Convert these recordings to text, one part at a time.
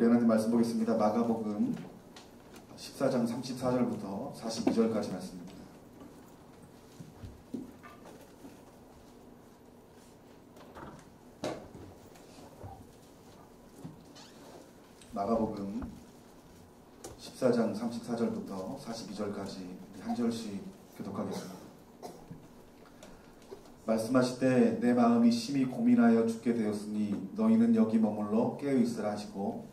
우리 하나님 말씀 보겠습니다. 마가복음 14장 34절부터 42절까지 말씀입니다. 마가복음 14장 34절부터 42절까지 한 절씩 교독하겠습니다. 말씀하실 때 내 마음이 심히 고민하여 죽게 되었으니 너희는 여기 머물러 깨어있으라 하시고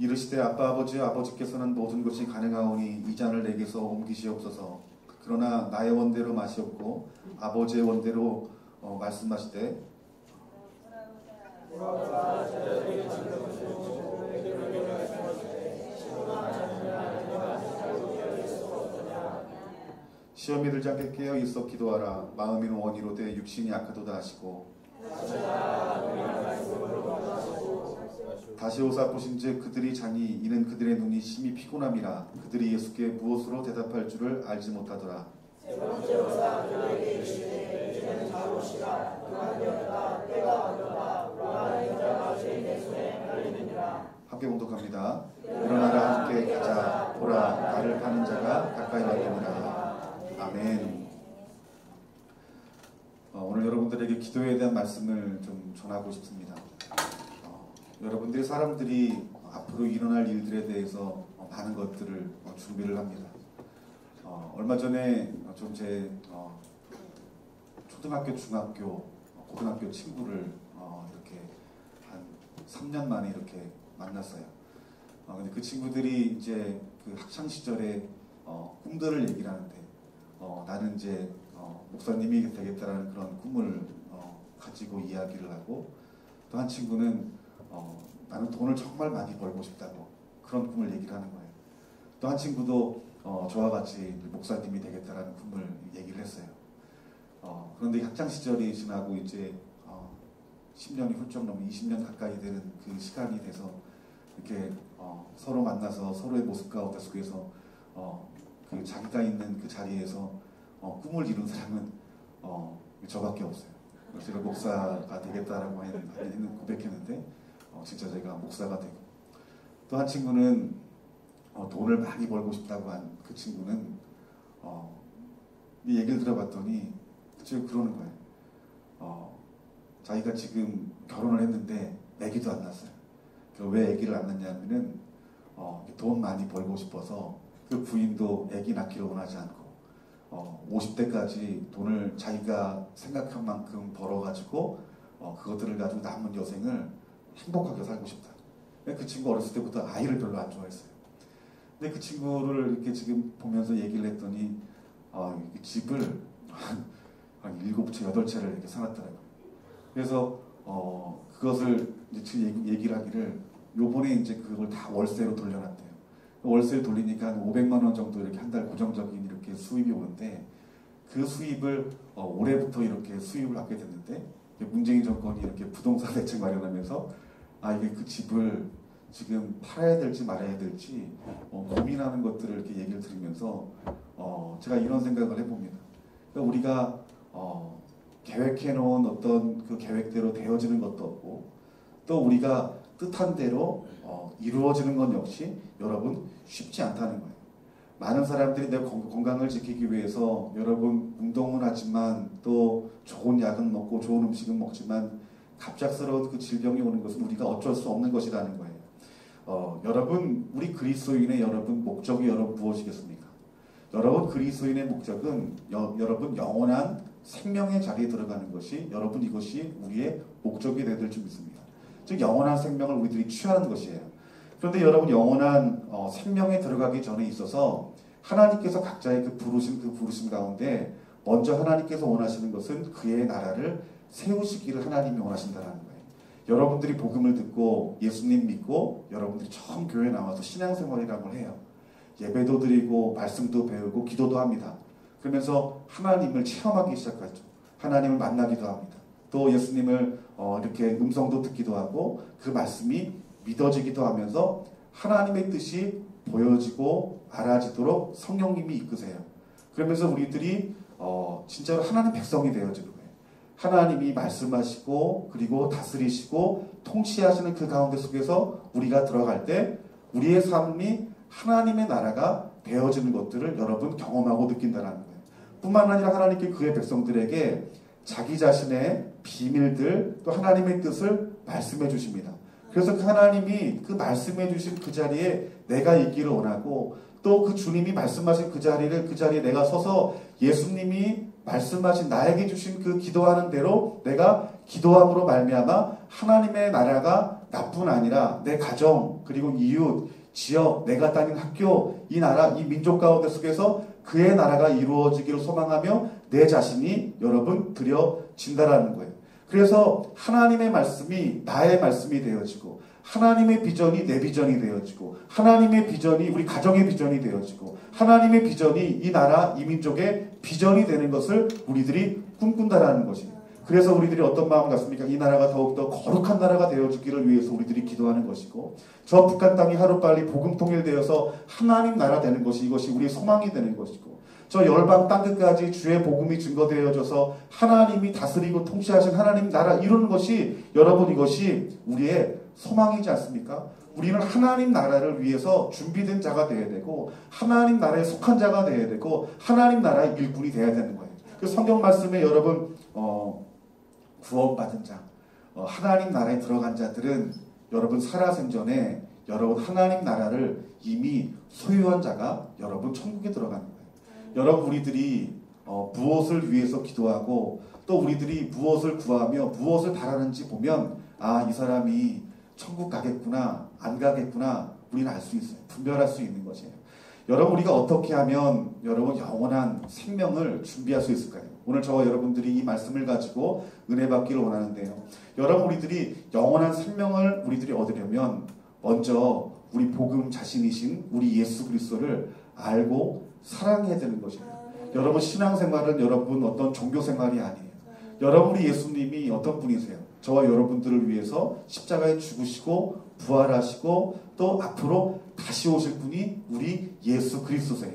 이르시되 아빠 아버지께서는 모든 것이 가능하오니 이 잔을 내게서 옮기시옵소서. 그러나 나의 원대로 마시옵고 아버지의 원대로 말씀하시되 시험이 들지 않게 깨어 있어 기도하라. 마음이 원이로되 육신이 약하도다 하시고 다시 오사 보신즉 그들이 자니 이는 그들의 눈이 심히 피곤함이라. 그들이 예수께 무엇으로 대답할 줄을 알지 못하더라. 세 번째 오사 그들에게 이르시되 이제는 잘 오시라. 그만 되었다. 때가 왔도다. 우리가 인자가 죄인의 손에 팔리느니라. 함께 봉독합니다. 일어나라 함께 가자. 보라 나를 파는 자가 가까이 왔느니라. 아멘. 오늘 여러분들에게 기도에 대한 말씀을 좀 전하고 싶습니다. 여러분들이 사람들이 앞으로 일어날 일들에 대해서 많은 것들을 준비를 합니다. 얼마 전에 좀 제 초등학교, 중학교, 고등학교 친구를 이렇게 한 3년 만에 이렇게 만났어요. 근데 그 친구들이 이제 그 학창 시절에 꿈들을 얘기를 하는데 나는 이제 목사님이 되겠다라는 그런 꿈을 가지고 이야기를 하고, 또 한 친구는 나는 돈을 정말 많이 벌고 싶다고 그런 꿈을 얘기를 하는 거예요. 또 한 친구도 저와 같이 목사님이 되겠다라는 꿈을 얘기를 했어요. 그런데 학창 시절이 지나고 이제 10년이 훌쩍 넘는 20년 가까이 되는 그 시간이 돼서 이렇게 서로 만나서 서로의 모습 가운데 속에서 그 자기가 있는 그 자리에서 꿈을 이룬 사람은 저밖에 없어요. 제가 목사가 되겠다라고 고백했는데 진짜 제가 목사가 되고, 또 한 친구는 돈을 많이 벌고 싶다고 한 그 친구는 이 얘기를 들어봤더니 지금 그러는 거예요. 자기가 지금 결혼을 했는데 아기도 안 낳았어요. 왜 아기를 안 낳냐면은 돈 많이 벌고 싶어서 그 부인도 아기 낳기를 원하지 않고 50대까지 돈을 자기가 생각한 만큼 벌어가지고 그것들을 가지고 남은 여생을 행복하게 살고 싶다. 그 친구 어렸을 때부터 아이를 별로 안 좋아했어요. 근데 그 친구를 이렇게 지금 보면서 얘기를 했더니 집을 한 7채, 8채를 이렇게 사놨더라고요. 그래서 그것을 이제 얘기를 하기를 요번에 이제 그걸 다 월세로 돌려놨대요. 월세를 돌리니까 한 500만 원 정도 이렇게 한 달 고정적인 이렇게 수입이 오는데, 그 수입을 올해부터 이렇게 수입을 받게 됐는데, 문재인 정권이 이렇게 부동산 대책 마련하면서 이게 그 집을 지금 팔아야 될지 말아야 될지 고민하는 것들을 이렇게 얘기를 들으면서 제가 이런 생각을 해봅니다. 그러니까 우리가 계획해 놓은 어떤 그 계획대로 되어지는 것도 없고, 또 우리가 뜻한 대로 이루어지는 건 역시 여러분 쉽지 않다는 거예요. 많은 사람들이 내 건강을 지키기 위해서 여러분 운동은 하지만 또 좋은 약은 먹고 좋은 음식은 먹지만 갑작스러운 그 질병이 오는 것은 우리가 어쩔 수 없는 것이라는 거예요. 여러분, 우리 그리스도인의 여러분 목적이 여러분 무엇이겠습니까? 여러분 그리스도인의 목적은 여러분 영원한 생명의 자리에 들어가는 것이, 여러분 이것이 우리의 목적이 되어야 될 줄 믿습니다. 즉 영원한 생명을 우리들이 취하는 것이에요. 그런데 여러분 생명에 들어가기 전에 있어서 하나님께서 각자의 그 부르심 가운데 먼저 하나님께서 원하시는 것은 그의 나라를 세우시기를 하나님이 원하신다는 거예요. 여러분들이 복음을 듣고 예수님 믿고 여러분들이 처음 교회에 나와서 신앙생활이라는 걸 해요. 예배도 드리고 말씀도 배우고 기도도 합니다. 그러면서 하나님을 체험하기 시작하죠. 하나님을 만나기도 합니다. 또 예수님을 이렇게 음성도 듣기도 하고 그 말씀이 믿어지기도 하면서 하나님의 뜻이 보여지고 알아지도록 성령님이 이끄세요. 그러면서 우리들이 진짜로 하나님의 백성이 되어지는 거예요. 하나님이 말씀하시고 그리고 다스리시고 통치하시는 그 가운데 속에서 우리가 들어갈 때 우리의 삶이 하나님의 나라가 되어지는 것들을 여러분 경험하고 느낀다는 거예요. 뿐만 아니라 하나님께 그의 백성들에게 자기 자신의 비밀들 또 하나님의 뜻을 말씀해 주십니다. 그래서 그 하나님이 그 말씀해 주신 그 자리에 내가 있기를 원하고 또 그 주님이 말씀하신 그 자리에 내가 서서 예수님이 말씀하신 나에게 주신 그 기도하는 대로 내가 기도함으로 말미암아 하나님의 나라가 나뿐 아니라 내 가정 그리고 이웃, 지역, 내가 다닌 학교, 이 나라, 이 민족 가운데 속에서 그의 나라가 이루어지기를 소망하며 내 자신이 여러분 드려진다라는 거예요. 그래서 하나님의 말씀이 나의 말씀이 되어지고 하나님의 비전이 내 비전이 되어지고 하나님의 비전이 우리 가정의 비전이 되어지고 하나님의 비전이 이 나라, 이 민족의 비전이 되는 것을 우리들이 꿈꾼다라는 것이에요. 그래서 우리들이 어떤 마음 같습니까? 이 나라가 더욱더 거룩한 나라가 되어주기를 위해서 우리들이 기도하는 것이고 저 북한 땅이 하루빨리 복음 통일되어서 하나님 나라 되는 것이 이것이 우리의 소망이 되는 것이고 저 열방 땅끝까지 주의 복음이 증거되어져서 하나님이 다스리고 통치하신 하나님 나라 이루는 것이 여러분 이것이 우리의 소망이지 않습니까? 우리는 하나님 나라를 위해서 준비된 자가 되어야 되고 하나님 나라에 속한 자가 되어야 되고 하나님 나라의 일꾼이 되어야 되는 거예요. 그 성경 말씀에 여러분 구원받은 자, 하나님 나라에 들어간 자들은 여러분 살아생전에 여러분 하나님 나라를 이미 소유한 자가 여러분 천국에 들어가는 거예요. 여러분 우리들이 무엇을 위해서 기도하고 또 우리들이 무엇을 구하며 무엇을 바라는지 보면 아, 이 사람이 천국 가겠구나 안 가겠구나 우리는 알 수 있어요. 분별할 수 있는 것이에요. 여러분 우리가 어떻게 하면 여러분 영원한 생명을 준비할 수 있을까요? 오늘 저와 여러분들이 이 말씀을 가지고 은혜 받기를 원하는데요. 여러분 우리들이 영원한 생명을 우리들이 얻으려면 먼저 우리 복음 자신이신 우리 예수 그리스도를 알고 사랑해야 되는 것이에요. 여러분 신앙생활은 여러분 어떤 종교생활이 아니에요. 여러분 우리 예수님이 어떤 분이세요? 저와 여러분들을 위해서 십자가에 죽으시고 부활하시고 또 앞으로 다시 오실 분이 우리 예수 그리스도세요.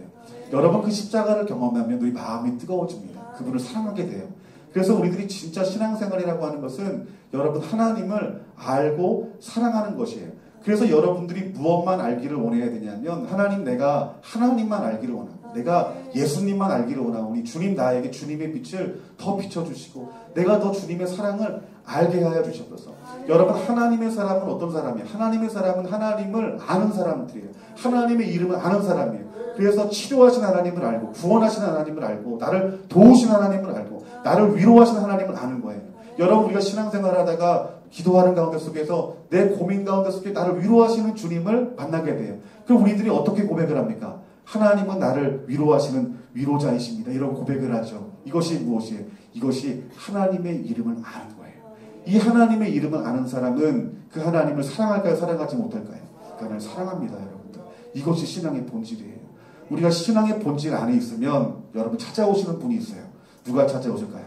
여러분 그 십자가를 경험하면 우리 마음이 뜨거워집니다. 그분을 사랑하게 돼요. 그래서 우리들이 진짜 신앙생활이라고 하는 것은 여러분 하나님을 알고 사랑하는 것이에요. 그래서 여러분들이 무엇만 알기를 원해야 되냐면 내가 하나님만 알기를 원합니다. 내가 예수님만 알기를 원하오니 주님 나에게 주님의 빛을 더 비춰주시고 내가 더 주님의 사랑을 알게 하여 주셨소서. 여러분 하나님의 사람은 어떤 사람이에요? 하나님의 사람은 하나님을 아는 사람들이에요. 하나님의 이름을 아는 사람이에요. 그래서 치료하신 하나님을 알고 구원하신 하나님을 알고 나를 도우신 하나님을 알고 나를 위로하신 하나님을 아는 거예요. 여러분 우리가 신앙생활 하다가 기도하는 가운데 속에서 내 고민 가운데 속에 나를 위로하시는 주님을 만나게 돼요. 그럼 우리들이 어떻게 고백을 합니까? 하나님은 나를 위로하시는 위로자이십니다. 이런 고백을 하죠. 이것이 무엇이에요? 이것이 하나님의 이름을 아는 거예요. 이 하나님의 이름을 아는 사람은 그 하나님을 사랑할까요? 사랑하지 못할까요? 그 하나님을 사랑합니다, 여러분들. 이것이 신앙의 본질이에요. 우리가 신앙의 본질 안에 있으면 여러분 찾아오시는 분이 있어요. 누가 찾아오실까요?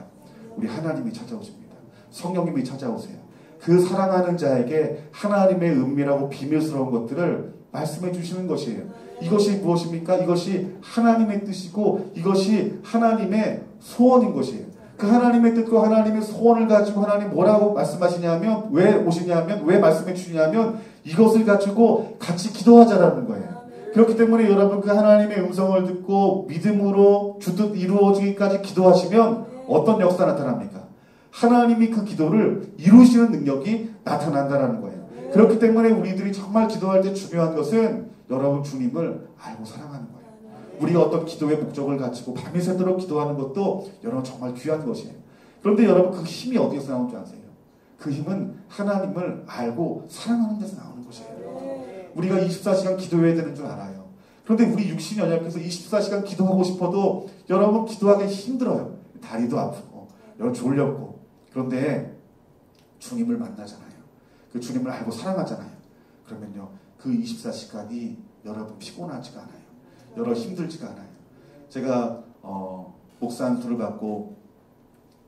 우리 하나님이 찾아오십니다. 성령님이 찾아오세요. 그 사랑하는 자에게 하나님의 은밀하고 비밀스러운 것들을 말씀해 주시는 것이에요. 이것이 무엇입니까? 이것이 하나님의 뜻이고 이것이 하나님의 소원인 것이에요. 그 하나님의 뜻과 하나님의 소원을 가지고 하나님 뭐라고 말씀하시냐면 왜 오시냐면 왜 말씀해 주시냐면 이것을 가지고 같이 기도하자라는 거예요. 그렇기 때문에 여러분 그 하나님의 음성을 듣고 믿음으로 주뜻 이루어지기까지 기도하시면 어떤 역사 나타납니까? 하나님이 그 기도를 이루시는 능력이 나타난다는 거예요. 그렇기 때문에 우리들이 정말 기도할 때 중요한 것은 여러분 주님을 알고 사랑하는 거예요. 우리가 어떤 기도의 목적을 가지고 밤이 새도록 기도하는 것도 여러분 정말 귀한 것이에요. 그런데 여러분 그 힘이 어디에서 나오는 줄 아세요? 그 힘은 하나님을 알고 사랑하는 데서 나오는 것이에요. 우리가 24시간 기도해야 되는 줄 알아요. 그런데 우리 육신이 연약해서 24시간 기도하고 싶어도 여러분 기도하기 힘들어요. 다리도 아프고 여러분 졸렸고. 그런데 주님을 만나잖아요. 그 주님을 알고 사랑하잖아요. 그러면요 그 24시간이 여러분 피곤하지가 않아요. 여러분 힘들지가 않아요. 제가 목사 안수를 받고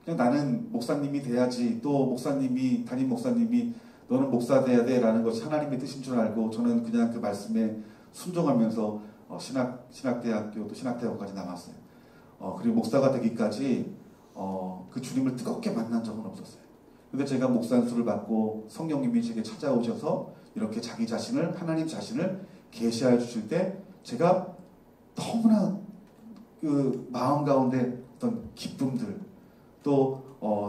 그냥 나는 목사님이 돼야지, 또 목사님이 담임 목사님이 너는 목사 돼야 돼 라는 것이 하나님의 뜻인 줄 알고 저는 그냥 그 말씀에 순종하면서 신학대학교 또 신학대학까지 남았어요. 그리고 목사가 되기까지 그 주님을 뜨겁게 만난 적은 없었어요. 근데 제가 목산수를 받고 성령님이 제게 찾아오셔서 이렇게 자기 자신을, 하나님 자신을 계시하여 주실 때 제가 너무나 그 마음 가운데 어떤 기쁨들, 또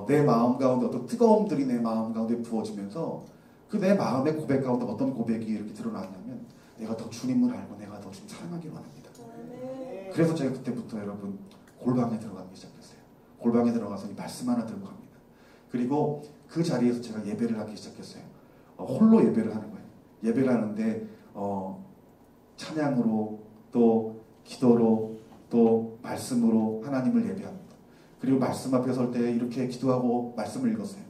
내 마음 가운데 어떤 뜨거움들이 내 마음 가운데 부어지면서 그 내 마음의 고백 가운데 어떤 고백이 이렇게 드러나냐면, 내가 더 주님을 알고 내가 더 주님 사랑하기 원합니다. 그래서 제가 그때부터 여러분 골방에 들어가기 시작했어요. 골방에 들어가서 이 말씀 하나 들고 갑니다. 그리고 그 자리에서 제가 예배를 하기 시작했어요. 홀로 예배를 하는 거예요. 예배를 하는데 찬양으로, 또 기도로, 또 말씀으로 하나님을 예배합니다. 그리고 말씀 앞에 설 때 이렇게 기도하고 말씀을 읽었어요.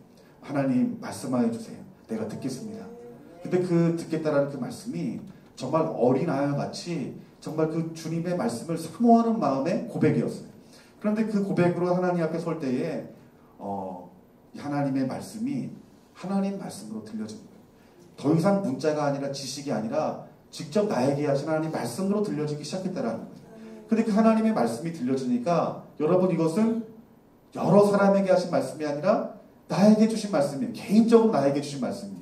하나님 말씀하여 주세요. 내가 듣겠습니다. 근데 그 듣겠다라는 그 말씀이 정말 어린아이와 같이 정말 그 주님의 말씀을 사모하는 마음의 고백이었어요. 그런데 그 고백으로 하나님 앞에 설 때에 하나님의 말씀이 하나님 말씀으로 들려지는 거예요. 더 이상 문자가 아니라 지식이 아니라 직접 나에게 하신 하나님 말씀으로 들려지기 시작했다라는 거예요. 근데 그 하나님의 말씀이 들려지니까 여러분, 이것은 여러 사람에게 하신 말씀이 아니라 나에게 주신 말씀이에요. 개인적으로 나에게 주신 말씀이에요.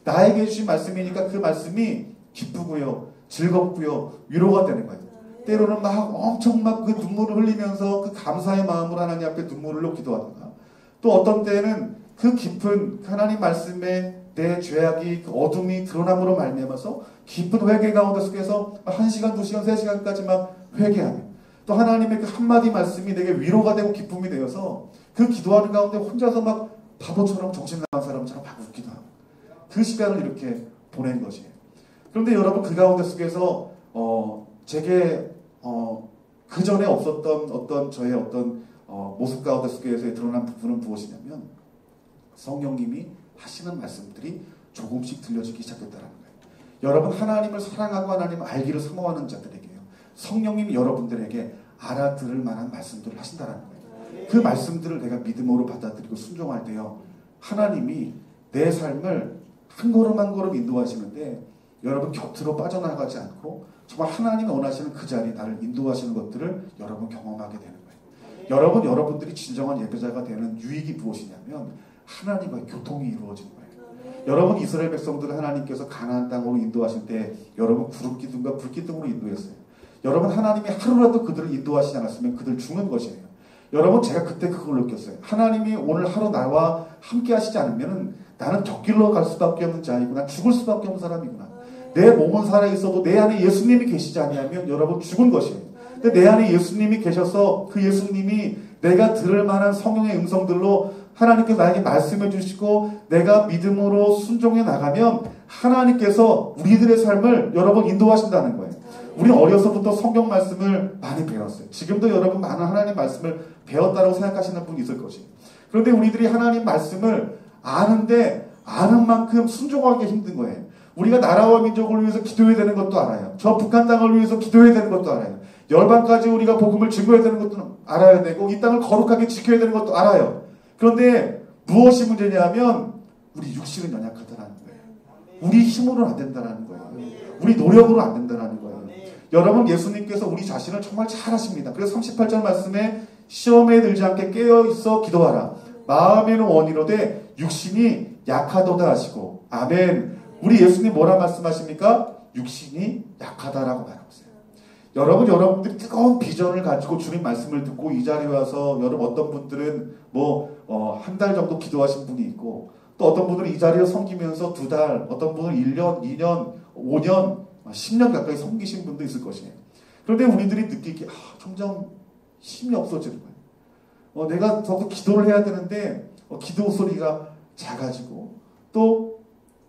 나에게 주신 말씀이니까 그 말씀이 기쁘고요, 즐겁고요, 위로가 되는 거예요. 때로는 막 엄청 막 그 눈물을 흘리면서 그 감사의 마음으로 하나님 앞에 눈물을 흘려 기도하다가, 또 어떤 때는 그 깊은 하나님 말씀에 내 죄악이, 그 어둠이 드러남으로 말미암아서 깊은 회개 가운데 속에서 1시간, 2시간, 3시간까지 막 회개하며, 또 하나님의 그 한마디 말씀이 내게 위로가 되고 기쁨이 되어서 그 기도하는 가운데 혼자서 막 바보처럼 정신 나간 사람처럼 막 웃기도 하고, 그 시간을 이렇게 보낸 것이에요. 그런데 여러분, 그 가운데 속에서 제게 그 전에 없었던 어떤 저의 어떤 모습 가운데 속에서 드러난 부분은 무엇이냐면, 성령님이 하시는 말씀들이 조금씩 들려지기 시작했다는 거예요. 여러분, 하나님을 사랑하고 하나님을 알기를 사모하는 자들에게요, 성령님이 여러분들에게 알아들을 만한 말씀들을 하신다는 거예요. 그 말씀들을 내가 믿음으로 받아들이고 순종할 때요, 하나님이 내 삶을 한 걸음 한 걸음 인도하시는데, 여러분 곁으로 빠져나가지 않고 정말 하나님이 원하시는 그 자리에 나를 인도하시는 것들을 여러분 경험하게 되는 거예요. 여러분들이 진정한 예배자가 되는 유익이 무엇이냐면, 하나님과의 교통이 이루어지는 거예요. 여러분, 이스라엘 백성들을 하나님께서 가나안 땅으로 인도하실 때 여러분 구름기둥과 불기둥으로 인도했어요. 여러분, 하나님이 하루라도 그들을 인도하시지 않았으면 그들 죽는 것이에요. 여러분, 제가 그때 그걸 느꼈어요. 하나님이 오늘 하루 나와 함께 하시지 않으면 나는 곁길로 갈 수밖에 없는 자이구나, 죽을 수밖에 없는 사람이구나. 내 몸은 살아있어도 내 안에 예수님이 계시지 않으면 여러분 죽은 것이에요. 근데 내 안에 예수님이 계셔서 그 예수님이 내가 들을 만한 성령의 음성들로 하나님께서 나에게 말씀해 주시고 내가 믿음으로 순종해 나가면 하나님께서 우리들의 삶을 여러분 인도하신다는 거예요. 우리는 어려서부터 성경 말씀을 많이 배웠어요. 지금도 여러분 많은 하나님 말씀을 배웠다고 생각하시는 분이 있을 것이에요. 그런데 우리들이 하나님 말씀을 아는데 아는 만큼 순종하기 힘든 거예요. 우리가 나라와 민족을 위해서 기도해야 되는 것도 알아요. 저 북한 땅을 위해서 기도해야 되는 것도 알아요. 열방까지 우리가 복음을 증거해야 되는 것도 알아야 되고, 이 땅을 거룩하게 지켜야 되는 것도 알아요. 그런데 무엇이 문제냐면 우리 육신은 연약하다는 거예요. 우리 힘으로는 안 된다는 거예요. 우리 노력으로 안 된다는 거예요. 여러분, 예수님께서 우리 자신을 정말 잘 아십니다. 그래서 38절 말씀에 시험에 들지 않게 깨어있어 기도하라. 마음에는 원이로되 육신이 약하도다 하시고. 아멘. 우리 예수님 뭐라 말씀하십니까? 육신이 약하다라고 말하고 있어요. 여러분들이 뜨거운 비전을 가지고 주님 말씀을 듣고 이 자리에 와서, 여러분 어떤 분들은 한 달 정도 기도하신 분이 있고, 또 어떤 분들은 이 자리에 섬기면서 2달, 어떤 분은 1년, 2년, 5년, 10년 가까이 섬기신 분도 있을 것이에요. 그런데 우리들이 느끼기에 점점 힘이 없어지는 거예요. 내가 더 기도를 해야 되는데 기도 소리가 작아지고, 또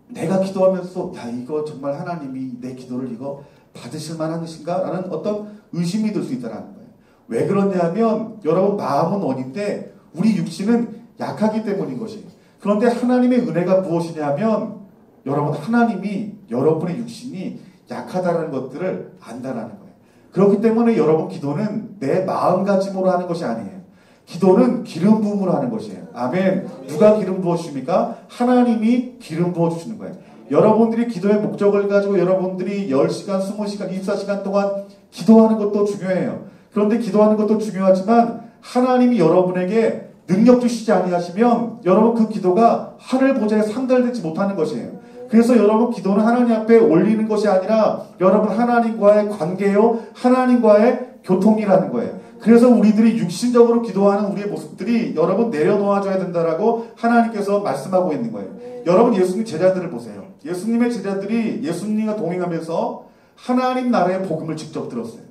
내가 기도하면서 이거 정말 하나님이 내 기도를 이거 받으실 만한 것인가? 라는 어떤 의심이 들 수 있다는 거예요. 왜 그러냐면 여러분, 마음은 원인데 우리 육신은 약하기 때문인 것이에요. 그런데 하나님의 은혜가 무엇이냐면, 여러분, 하나님이 여러분의 육신이 약하다는 것들을 안다라는 거예요. 그렇기 때문에 여러분, 기도는 내 마음가짐으로 하는 것이 아니에요. 기도는 기름 부음으로 하는 것이에요. 아멘. 누가 기름 부어주십니까? 하나님이 기름 부어주시는 거예요. 여러분들이 기도의 목적을 가지고 여러분들이 10시간, 20시간, 24시간 동안 기도하는 것도 중요해요. 그런데 기도하는 것도 중요하지만 하나님이 여러분에게 능력 주시지 아니하시면 여러분 그 기도가 하늘 보좌에 상달되지 못하는 것이에요. 그래서 여러분 기도는 하나님 앞에 올리는 것이 아니라 여러분 하나님과의 관계요, 하나님과의 교통이라는 거예요. 그래서 우리들이 육신적으로 기도하는 우리의 모습들이 여러분 내려놓아져야 된다라고 하나님께서 말씀하고 있는 거예요. 여러분 예수님 제자들을 보세요. 예수님의 제자들이 예수님과 동행하면서 하나님 나라의 복음을 직접 들었어요.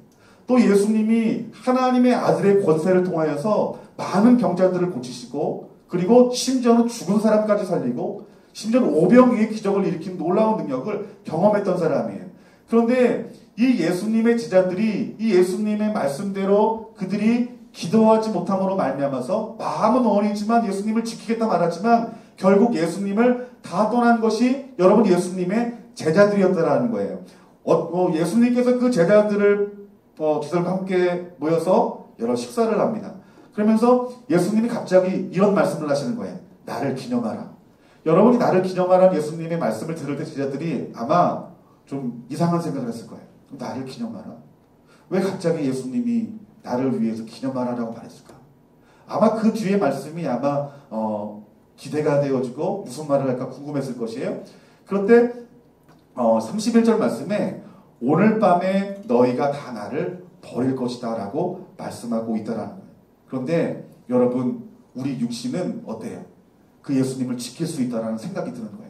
또 예수님이 하나님의 아들의 권세를 통하여서 많은 병자들을 고치시고 그리고 심지어는 죽은 사람까지 살리고 심지어는 오병이의 기적을 일으킨 놀라운 능력을 경험했던 사람이에요. 그런데 이 예수님의 제자들이 이 예수님의 말씀대로 그들이 기도하지 못함으로 말미암아서 마음은 어리지만 예수님을 지키겠다 말하지만 결국 예수님을 다 떠난 것이 여러분 예수님의 제자들이었다라는 거예요. 예수님께서 그 제자들을 제자들과 함께 모여서 여러 식사를 합니다. 그러면서 예수님이 갑자기 이런 말씀을 하시는 거예요. 나를 기념하라. 여러분이 나를 기념하라는 예수님의 말씀을 들을 때 제자들이 아마 좀 이상한 생각을 했을 거예요. 나를 기념하라? 왜 갑자기 예수님이 나를 위해서 기념하라라고 말했을까? 아마 그 뒤에 말씀이 아마 기대가 되어지고 무슨 말을 할까 궁금했을 것이에요. 그런데 31절 말씀에 오늘 밤에 너희가 다 나를 버릴 것이다 라고 말씀하고 있다라는 거예요. 그런데 여러분 우리 육신은 어때요? 그 예수님을 지킬 수 있다라는 생각이 드는 거예요.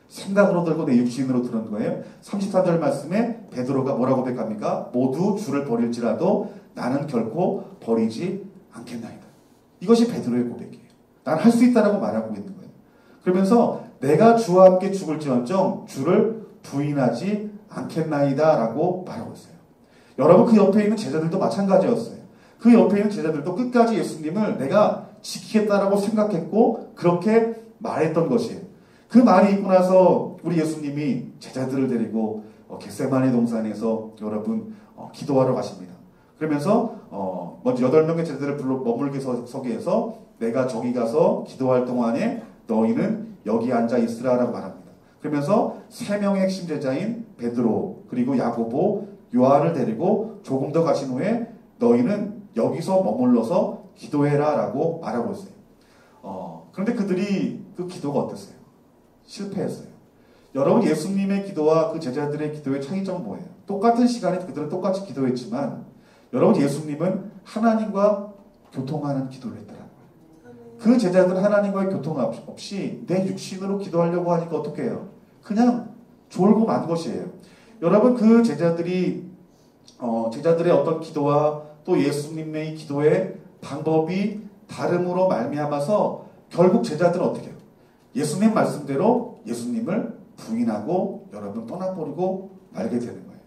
생각으로 들고 내 육신으로 들은 거예요. 33절 말씀에 베드로가 뭐라고 고백합니까? 모두 주를 버릴지라도 나는 결코 버리지 않겠나이다. 이것이 베드로의 고백이에요. 난 할 수 있다라고 말하고 있는 거예요. 그러면서 내가 주와 함께 죽을지언정 주를 부인하지 않겠나이다 라고 말하고 있어요. 여러분 그 옆에 있는 제자들도 마찬가지였어요. 그 옆에 있는 제자들도 끝까지 예수님을 내가 지키겠다라고 생각했고 그렇게 말했던 것이에요. 그 말이 있고 나서 우리 예수님이 제자들을 데리고 겟세마네 동산에서 여러분 기도하러 가십니다. 그러면서 먼저 8명의 제자들을 불러 머물게 서게 해서 내가 저기 가서 기도할 동안에 너희는 여기 앉아 있으라라고 말합니다. 그러면서 3명의 핵심 제자인 베드로 그리고 야고보 요한을 데리고 조금 더 가신 후에 너희는 여기서 머물러서 기도해라라고 말하고 있어요. 그런데 그들이 그 기도가 어땠어요? 실패했어요. 여러분 예수님의 기도와 그 제자들의 기도의 차이점은 뭐예요? 똑같은 시간에 그들은 똑같이 기도했지만 여러분 예수님은 하나님과 교통하는 기도를 했더라고요. 그 제자들은 하나님과의 교통 없이 내 육신으로 기도하려고 하니까 어떻게 해요? 그냥 졸고 만 것이에요. 여러분 그 제자들이 제자들의 어떤 기도와 또 예수님의 기도의 방법이 다름으로 말미암아서 결국 제자들은 어떻게 해요? 예수님 말씀대로 예수님을 부인하고 여러분 떠나버리고 말게 되는 거예요.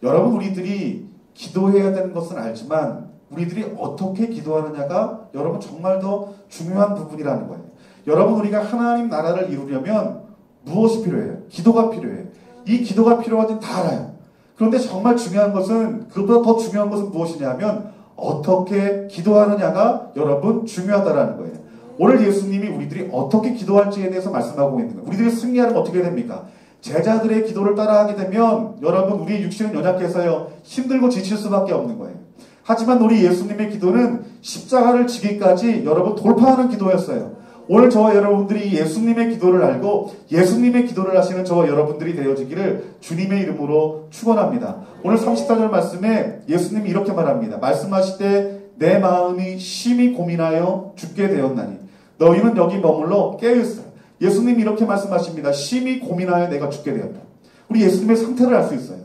여러분 우리들이 기도해야 되는 것은 알지만 우리들이 어떻게 기도하느냐가 여러분 정말 더 중요한 부분이라는 거예요. 여러분 우리가 하나님 나라를 이루려면 무엇이 필요해요? 기도가 필요해요. 이 기도가 필요한지는 다 알아요. 그런데 정말 중요한 것은 그보다 더 중요한 것은 무엇이냐면 어떻게 기도하느냐가 여러분 중요하다라는 거예요. 오늘 예수님이 우리들이 어떻게 기도할지에 대해서 말씀하고 있는 거예요. 우리들이 승리하려면 어떻게 됩니까? 제자들의 기도를 따라하게 되면 여러분 우리의 육신은 연약해서요 힘들고 지칠 수밖에 없는 거예요. 하지만 우리 예수님의 기도는 십자가를 지기까지 여러분 돌파하는 기도였어요. 오늘 저와 여러분들이 예수님의 기도를 알고 예수님의 기도를 하시는 저와 여러분들이 되어지기를 주님의 이름으로 축원합니다. 오늘 34절 말씀에 예수님이 이렇게 말합니다. 말씀하시되 내 마음이 심히 고민하여 죽게 되었나니 너희는 여기 머물러 깨어있으라. 예수님이 이렇게 말씀하십니다. 심히 고민하여 내가 죽게 되었다. 우리 예수님의 상태를 알 수 있어요.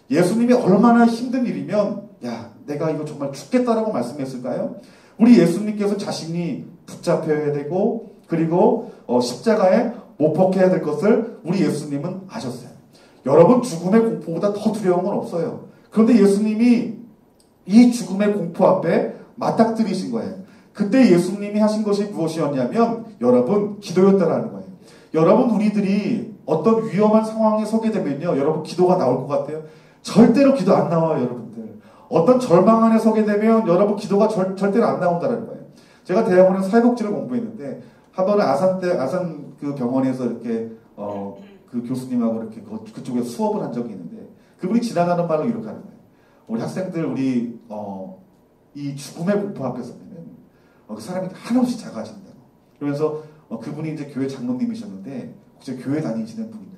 예수님이 얼마나 힘든 일이면 야 내가 이거 정말 죽겠다라고 말씀했을까요? 우리 예수님께서 자신이 붙잡혀야 되고 그리고 십자가에 못 박혀야 될 것을 우리 예수님은 아셨어요. 여러분 죽음의 공포보다 더 두려운 건 없어요. 그런데 예수님이 이 죽음의 공포 앞에 맞닥뜨리신 거예요. 그때 예수님이 하신 것이 무엇이었냐면 여러분 기도였다라는 거예요. 여러분 우리들이 어떤 위험한 상황에 서게 되면요 여러분 기도가 나올 것 같아요? 절대로 기도 안 나와요. 여러분들 어떤 절망 안에 서게 되면 여러분 기도가 절대로 안 나온다는 거예요. 제가 대학원에서 사회복지를 공부했는데 한 번은 아산 그 병원에서 이렇게 그 교수님하고 이렇게 그쪽에 수업을 한 적이 있는데 그분이 지나가는 말로 이렇게 하는 거예요. 우리 학생들 우리 이 죽음의 공포 앞에 서면은 그 사람이 한없이 작아진다고. 그러면서 그분이 이제 교회 장로님이셨는데 혹시 교회 다니시는 분인데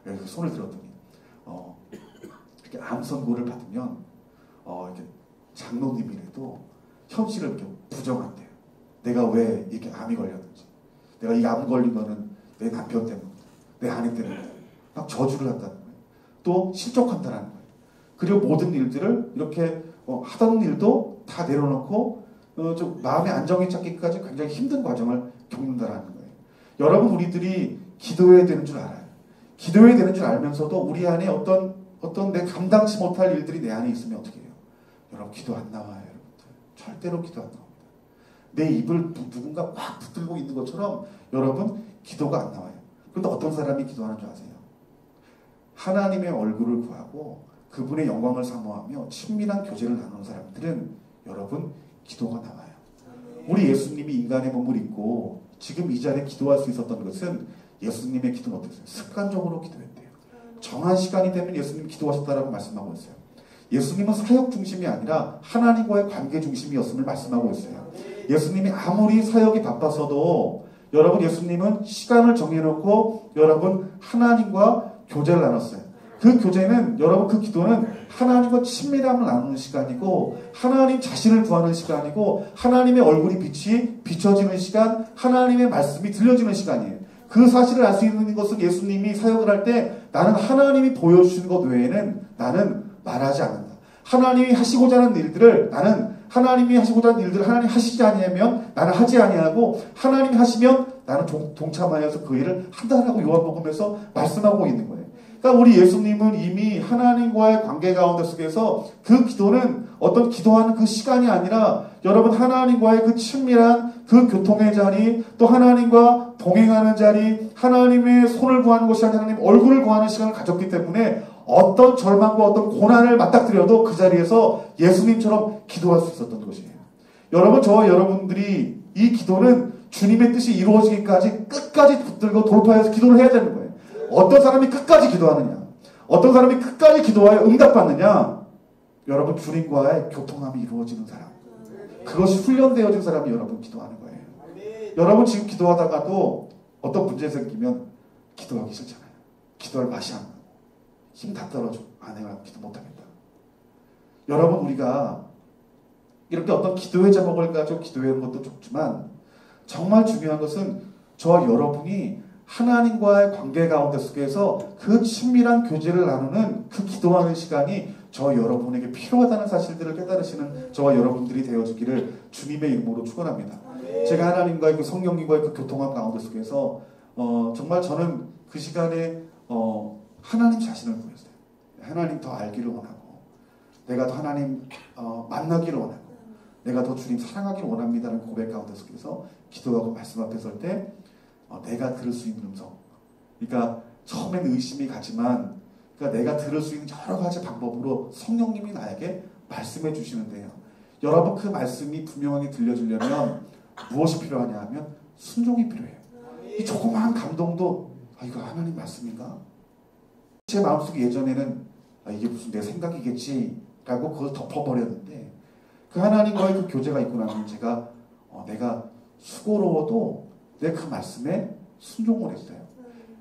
그래서 손을 들었더니 이렇게 암 선고를 받으면 이렇게 장로님이라도 현실을 이렇게 부정한대요. 내가 왜 이렇게 암이 걸렸는지, 내가 이 암 걸린 거는 내 남편 때문이다, 내 아내 때문이다, 막 저주를 한다는 거예요. 또 실족한다는 거예요. 그리고 모든 일들을 이렇게 하던 일도 다 내려놓고 좀 마음의 안정이 찾기까지 굉장히 힘든 과정을 겪는다라는 거예요. 여러분, 우리들이 기도해야 되는 줄 알아요. 기도해야 되는 줄 알면서도 우리 안에 어떤 내 감당치 못할 일들이 내 안에 있으면 어떻게 해요? 여러분, 기도 안 나와요, 여러분들. 절대로 기도 안 나옵니다. 내 입을 누군가 꽉 붙들고 있는 것처럼 여러분, 기도가 안 나와요. 그런데 어떤 사람이 기도하는 줄 아세요? 하나님의 얼굴을 구하고 그분의 영광을 사모하며 친밀한 교제를 나누는 사람들은 여러분, 기도가 나와요. 우리 예수님이 인간의 몸을 입고 지금 이 자리에 기도할 수 있었던 것은 예수님의 기도는 어땠어요? 습관적으로 기도했대요. 정한 시간이 되면 예수님이 기도하셨다라고 말씀하고 있어요. 예수님은 사역 중심이 아니라 하나님과의 관계 중심이었음을 말씀하고 있어요. 예수님이 아무리 사역이 바빴어도 여러분, 예수님은 시간을 정해놓고 여러분 하나님과 교제를 나눴어요. 그 교제는 여러분, 그 기도는 하나님과 친밀함을 나누는 시간이고 하나님 자신을 구하는 시간이고 하나님의 얼굴이 비춰지는 시간, 하나님의 말씀이 들려지는 시간이에요. 그 사실을 알 수 있는 것은 예수님이 사역을 할 때 나는 하나님이 보여주시는 것 외에는 나는 말하지 않는다. 하나님이 하시고자 하는 일들을 나는 하나님이 하시고자 하는 일들을 하나님이 하시지 아니하면 나는 하지 아니하고 하나님이 하시면 나는 동참하여서 그 일을 한다라고 요한복음에서 말씀하고 있는 거예요. 그러니까 우리 예수님은 이미 하나님과의 관계 가운데 속에서 그 기도는 어떤 기도하는 그 시간이 아니라 여러분, 하나님과의 그 친밀한 그 교통의 자리, 또 하나님과 동행하는 자리, 하나님의 손을 구하는 것이 아니라 하나님 얼굴을 구하는 시간을 가졌기 때문에 어떤 절망과 어떤 고난을 맞닥뜨려도 그 자리에서 예수님처럼 기도할 수 있었던 것이에요. 여러분, 저와 여러분들이 이 기도는 주님의 뜻이 이루어지기까지 끝까지 붙들고 돌파해서 기도를 해야 되는 거예요. 어떤 사람이 끝까지 기도하느냐, 어떤 사람이 끝까지 기도하여 응답받느냐, 여러분, 주님과의 교통함이 이루어지는 사람, 그것이 훈련되어진 사람이 여러분 기도하는 거예요. 여러분, 지금 기도하다가도 어떤 문제 생기면 기도하기 싫잖아요. 기도할 맛이 안 나고 힘 다 떨어져. 내가 기도 못하겠다. 여러분, 우리가 이렇게 어떤 기도의 제목을 가지고 기도하는 것도 좋지만 정말 중요한 것은 저와 여러분이 하나님과의 관계 가운데 속에서 그 친밀한 교제를 나누는 그 기도하는 시간이 저와 여러분에게 필요하다는 사실들을 깨달으시는 저와 여러분들이 되어주기를 주님의 이름으로 축원합니다. 제가 하나님과의 그 성령님과의 그 교통함 가운데 속에서 정말 저는 그 시간에 하나님 자신을 구했어요. 하나님 더 알기를 원하고 내가 더 하나님 만나기를 원하고 내가 더 주님 사랑하기를 원합니다라는 고백 가운데 속에서 기도하고 말씀 앞에 설 때 내가 들을 수 있는 음성, 그러니까 처음엔 의심이 가지만 그러니까 내가 들을 수 있는 여러 가지 방법으로 성령님이 나에게 말씀해 주시는데요. 여러분, 그 말씀이 분명하게 들려주려면 무엇이 필요하냐 하면 순종이 필요해요. 이 조그마한 감동도 이거 하나님 말씀인가? 제 마음속에 예전에는 이게 무슨 내 생각이겠지 라고 그걸 덮어버렸는데 그 하나님과의 그 교제가 있고 나면 제가 내가 수고로워도 내 그 말씀에 순종을 했어요.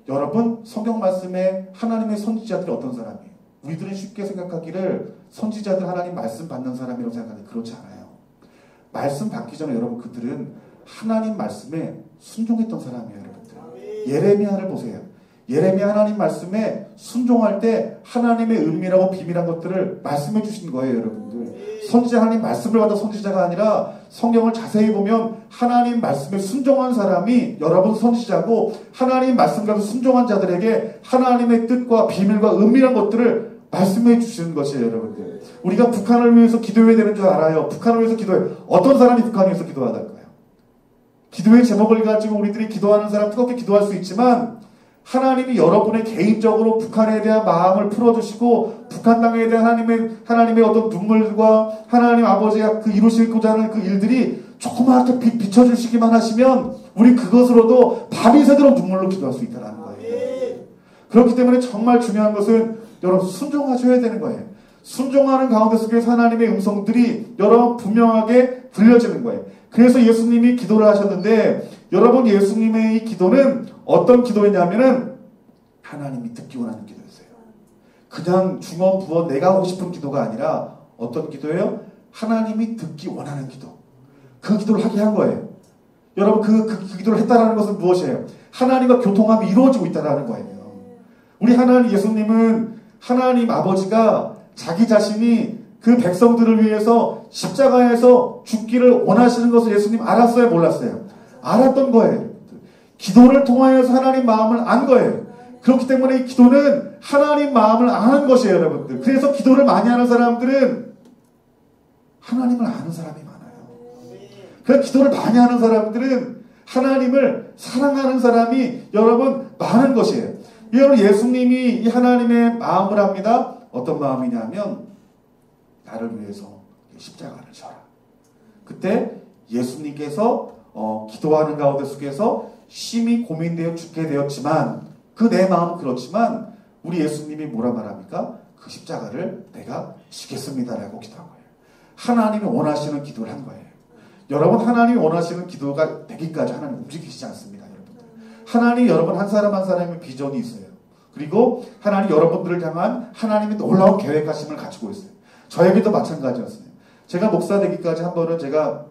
여러분, 성경 말씀에 하나님의 선지자들이 어떤 사람이에요? 우리들은 쉽게 생각하기를 선지자들 하나님 말씀 받는 사람이라고 생각하는데 그렇지 않아요. 말씀 받기 전에 여러분, 그들은 하나님 말씀에 순종했던 사람이에요. 여러분들, 예레미야를 보세요. 예레미야 하나님 말씀에 순종할 때 하나님의 은밀하고 비밀한 것들을 말씀해 주신 거예요. 여러분들, 선지자 하나님 말씀을 받은 선지자가 아니라 성경을 자세히 보면 하나님 말씀에 순종한 사람이 여러분 선지자고 하나님 말씀과도 순종한 자들에게 하나님의 뜻과 비밀과 은밀한 것들을 말씀해 주시는 것이에요. 여러분들, 우리가 북한을 위해서 기도해야 되는 줄 알아요. 북한을 위해서 기도해요. 어떤 사람이 북한을 위해서 기도하달까요? 기도의 제목을 가지고 우리들이 기도하는 사람 뜨겁게 기도할 수 있지만 하나님이 여러분의 개인적으로 북한에 대한 마음을 풀어주시고 북한 땅에 대한 하나님의 어떤 눈물과 하나님 아버지가 그 이루시고자 하는 그 일들이 조그맣게 비춰주시기만 하시면 우리 그것으로도 밤이 새도록 눈물로 기도할 수 있다는 거예요. 그렇기 때문에 정말 중요한 것은 여러분 순종하셔야 되는 거예요. 순종하는 가운데 속에서 하나님의 음성들이 여러분 분명하게 들려지는 거예요. 그래서 예수님이 기도를 하셨는데 여러분 예수님의 이 기도는 어떤 기도였냐면은 하나님이 듣기 원하는 기도였어요. 그냥 중언부언 내가 하고 싶은 기도가 아니라 어떤 기도예요? 하나님이 듣기 원하는 기도. 그 기도를 하게 한 거예요. 여러분 그 기도를 했다는 것은 무엇이에요? 하나님과 교통함이 이루어지고 있다는 거예요. 우리 하나님 예수님은 하나님 아버지가 자기 자신이 그 백성들을 위해서 십자가에서 죽기를 원하시는 것을 예수님 알았어요? 몰랐어요? 알았던 거예요. 기도를 통하여서 하나님 마음을 안 거예요. 그렇기 때문에 이 기도는 하나님 마음을 아는 것이에요, 여러분들. 그래서 기도를 많이 하는 사람들은 하나님을 아는 사람이 많아요. 그래서 기도를 많이 하는 사람들은 하나님을 사랑하는 사람이 여러분 많은 것이에요. 여러분 예수님이 이 하나님의 마음을 합니다. 어떤 마음이냐면 나를 위해서 십자가를 져라. 그때 예수님께서 기도하는 가운데 속에서 심히 고민되어 죽게 되었지만 그 내 마음은 그렇지만 우리 예수님이 뭐라 말합니까? 그 십자가를 내가 지겠습니다라고 기도한 거예요. 하나님이 원하시는 기도를 한 거예요. 여러분 하나님이 원하시는 기도가 되기까지 하나님 움직이시지 않습니다. 여러분들. 하나님 여러분 한 사람 한 사람의 비전이 있어요. 그리고 하나님 여러분들을 향한 하나님의 놀라운 계획하심을 가지고 있어요. 저에게도 마찬가지였어요. 제가 목사 되기까지 한 번은 제가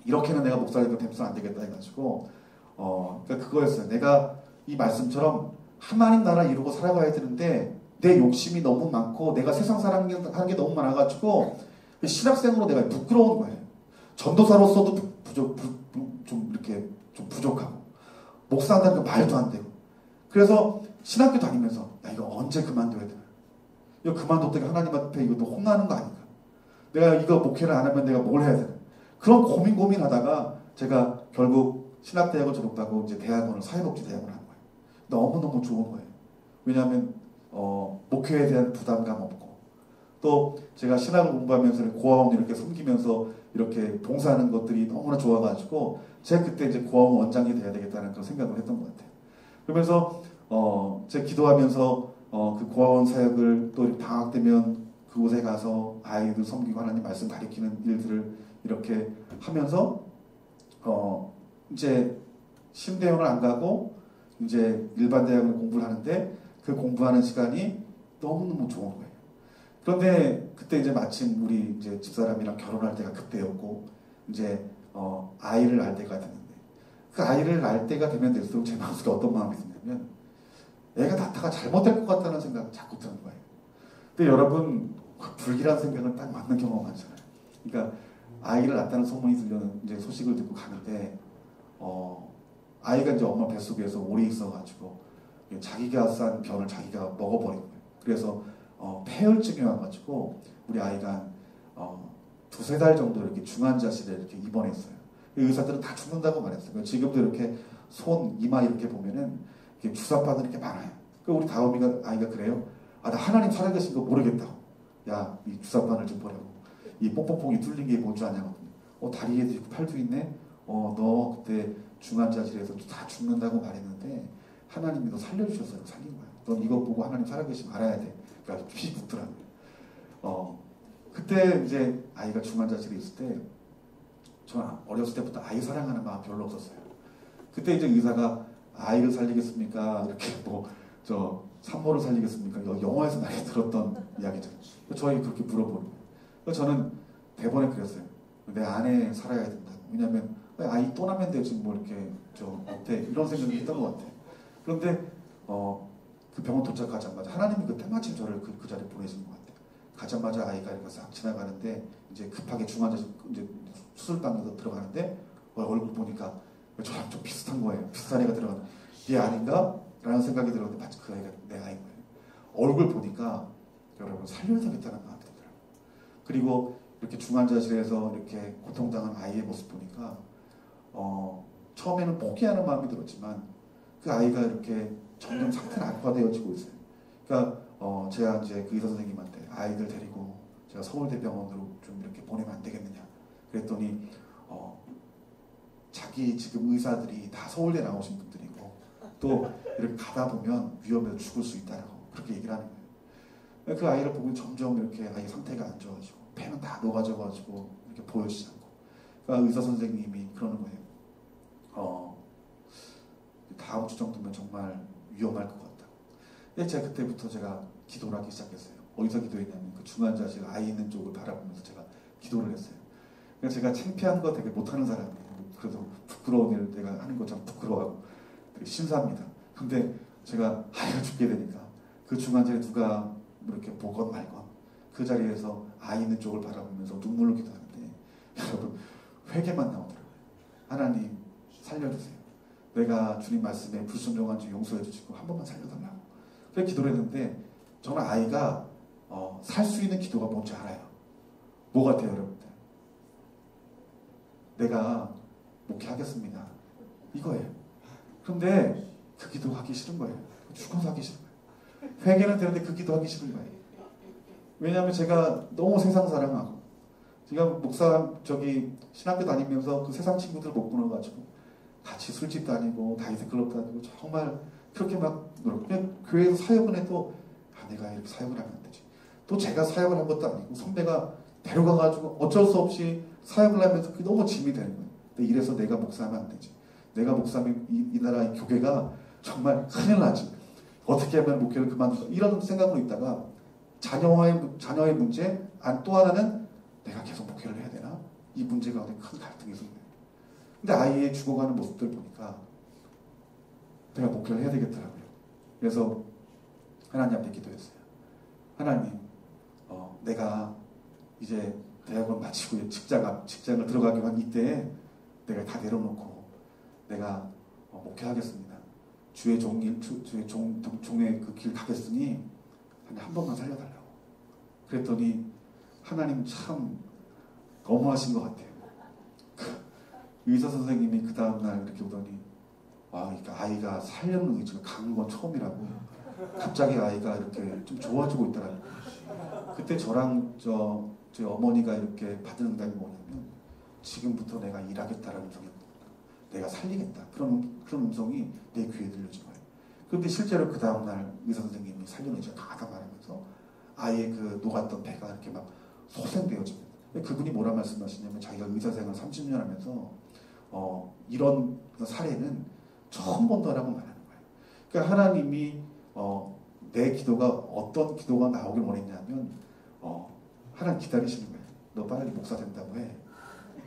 이렇게는 내가 목사 되면 안 되겠다 해가지고 그러니까 그거였어요. 내가 이 말씀처럼 하나님 나라 이루고 살아가야 되는데 내 욕심이 너무 많고 내가 세상 사랑하는 게 너무 많아가지고 신학생으로 내가 부끄러운 거예요. 전도사로서도 좀 이렇게 좀 부족하고 목사한다는 게 말도 안 되고 그래서 신학교 다니면서 야 이거 언제 그만둬야 되나? 이거 그만뒀다가 하나님 앞에 이거 또 혼나는 거 아닌가? 내가 이거 목회를 안 하면 내가 뭘 해야 되나? 그런 고민하다가 제가 결국 신학대학을 졸업하고 이제 대학원을 사회복지대학원을 한 거예요. 너무너무 좋은 거예요. 왜냐하면 목회에 대한 부담감 없고 또 제가 신학을 공부하면서 고아원 이렇게 섬기면서 이렇게 봉사하는 것들이 너무나 좋아가지고 제가 그때 이제 고아원 원장이 돼야 되겠다는 그런 생각을 했던 것 같아요. 그러면서 제가 기도하면서 그 고아원 사역을 또 이렇게 방학 되면 그곳에 가서 아이들 섬기고 하나님 말씀 가르치는 일들을 이렇게 하면서 이제 심대원을 안 가고 이제 일반 대학을 공부를 하는데 그 공부하는 시간이 너무너무 좋은 거예요. 그런데 그때 이제 마침 우리 이제 집사람이랑 결혼할 때가 그때였고 이제 아이를 낳을 때가 됐는데 그 아이를 낳을 때가 되면 될수록 제 마음속에 어떤 마음이 드냐면 애가 낳다가 잘못될 것 같다는 생각이 자꾸 드는 거예요. 근데 여러분 불길한 생각은 딱 맞는 경우가 많잖아요. 그러니까 아이를 낳았다는 소문이 들려는 이제 소식을 듣고 가는데 아이가 이제 엄마 뱃속에서 오래 있어가지고 자기가 싼 변을 자기가 먹어버린 거예요. 그래서 폐혈증이 와가지고 우리 아이가 두세 달 정도 이렇게 중환자실에 이렇게 입원했어요. 의사들은 다 죽는다고 말했어요. 지금도 이렇게 손, 이마 이렇게 보면은 이렇게 주사바늘 이렇게 많아요. 우리 다음이가 아이가 그래요. 나 하나님 살아계신 거 모르겠다고. 야, 이 주사바늘 좀 보라고. 이 뽕뽕뽕이 뚫린 게 뭔 줄 아냐고. 다리에도 있고 팔도 있네. 너 그때 중환자실에서 다 죽는다고 말했는데 하나님이 너 살려주셔서 살린 거야. 넌 이거 보고 하나님 살아계시면 알아야 돼. 그러니까 피 붙더라고요. 그때 이제 아이가 중환자실에 있을 때 저는 어렸을 때부터 아이 사랑하는 마음 별로 없었어요. 그때 이제 의사가 아이를 살리겠습니까? 이렇게 산모를 살리겠습니까? 영화에서 많이 들었던 이야기잖아요. 저희 그렇게 물어보는 거예요. 저는 대본에 그랬어요. 내 아내 살아야 된다. 왜냐면 아이 또 나면 되지 뭐 이렇게 어때? 이런 생각이 했던 것 같아요. 그런데 그 병원 도착하자마자 하나님이 그때 마침 저를 그 자리에 보내신 것 같아요. 가자마자 아이가 이렇게 싹 지나가는데 이제 급하게 중환자실 이제 수술방으로 들어가는데 얼굴 보니까 저랑 좀 비슷한 거예요. 비슷한 애가 들어가는 얘 아닌가? 라는 생각이 들었는데 마치 그 아이가 내 아이인 거예요. 얼굴 보니까 여러분 살려야겠다는 마음이 들더라고요. 그리고 이렇게 중환자실에서 이렇게 고통당한 아이의 모습 보니까 처음에는 포기하는 마음이 들었지만 그 아이가 이렇게 점점 상태가 악화되어지고 있어요. 그러니까 제가 이제 그 의사 선생님한테 아이들 데리고 제가 서울대병원으로 좀 이렇게 보내면 안 되겠느냐 그랬더니 자기 지금 의사들이 다 서울대 나오신 분들이고 또 이렇게 가다 보면 위험해서 죽을 수 있다라고 그렇게 얘기를 하는 거예요. 그 아이를 보고 점점 이렇게 아이 상태가 안 좋아지고 폐는 다 녹아져가지고 이렇게 보여지지 않고. 그러니까 의사 선생님이 그러는 거예요. 다음 주 정도면 정말 위험할 것 같다. 근데 제가 그때부터 제가 기도를 하기 시작했어요. 어디서 기도했냐면 그 중환자실 아이 있는 쪽을 바라보면서 제가 기도를 했어요. 그래서 제가 창피한 거 되게 못하는 사람이에요. 그래도 부끄러운 일을 내가 하는 거 참 부끄러워하고 되게 신사합니다. 근데 제가 아이가 죽게 되니까 그 중환자에 누가 이렇게 보건 말건 그 자리에서 아이 있는 쪽을 바라보면서 눈물로 기도하는데 여러분 회개만 나오더라고요. 하나님 살려주세요. 내가 주님 말씀에 불순종한 줄 용서해 주시고 한 번만 살려달라고. 그렇게 기도를 했는데 정말 아이가 살 수 있는 기도가 뭔지 알아요. 뭐 같아요 여러분들? 내가 목회하겠습니다. 이거예요. 그런데 그 기도 하기 싫은 거예요. 죽어서 하기 싫은 거예요. 회개는 되는데 그 기도 하기 싫은 거예요. 왜냐하면 제가 너무 세상 사랑하고 제가 목사 신학교 다니면서 그 세상 친구들 못 끊어가지고 같이 술집 다니고 다이스 클럽 다니고 정말 그렇게 막 그냥 교회에서 사역을 해도 내가 이렇게 사역을 하면 안 되지. 또 제가 사역을 한 것도 아니고 선배가 데려가가지고 어쩔 수 없이 사역을 하면서 그게 너무 짐이 되는 거예요. 근데 이래서 내가 목사하면 안 되지. 내가 목사하면 이 나라의 교회가 정말 큰일 나지. 어떻게 하면 목회를 그만둘까 이런 생각으로 있다가 자녀의 문제, 또 하나는 내가 계속 목회를 해야 되나? 이 문제가 큰 갈등이 생겨요. 근데 아이의 죽어가는 모습들 보니까 내가 목회를 해야 되겠더라고요. 그래서 하나님 앞에 기도했어요. 하나님, 내가 이제 대학을 마치고 직장을 들어가기로 한 이때에 내가 다 내려놓고 내가 목회하겠습니다. 주의 종의 그 길 가겠으니 한 번만 살려달라고. 그랬더니 하나님 참 너무하신 것 같아요. 의사 선생님이 그 다음날 이렇게 오더니 그러니까 아이가 살려는 의지가 강한 건 처음이라고. 갑자기 아이가 이렇게 좀 좋아지고 있더라고요. 그때 저랑 저희 어머니가 이렇게 받은 응답이 뭐냐면 지금부터 내가 일하겠다라는 음성이 내가 살리겠다. 그런 음성이 내 귀에 들려진 거예요. 그런데 실제로 그 다음날 의사 선생님이 살려는 의지가 강하다 말하면서 아이의 그 녹았던 배가 이렇게 막 소생되어집니다. 그분이 뭐라 말씀하시냐면 자기가 의사생활 30년 하면서 이런 사례는 처음 본다라고 말하는 거예요. 그러니까 하나님이 내 기도가 어떤 기도가 나오길 원했냐면 하나님 기다리시는 거예요. 너 빨리 목사 된다고 해.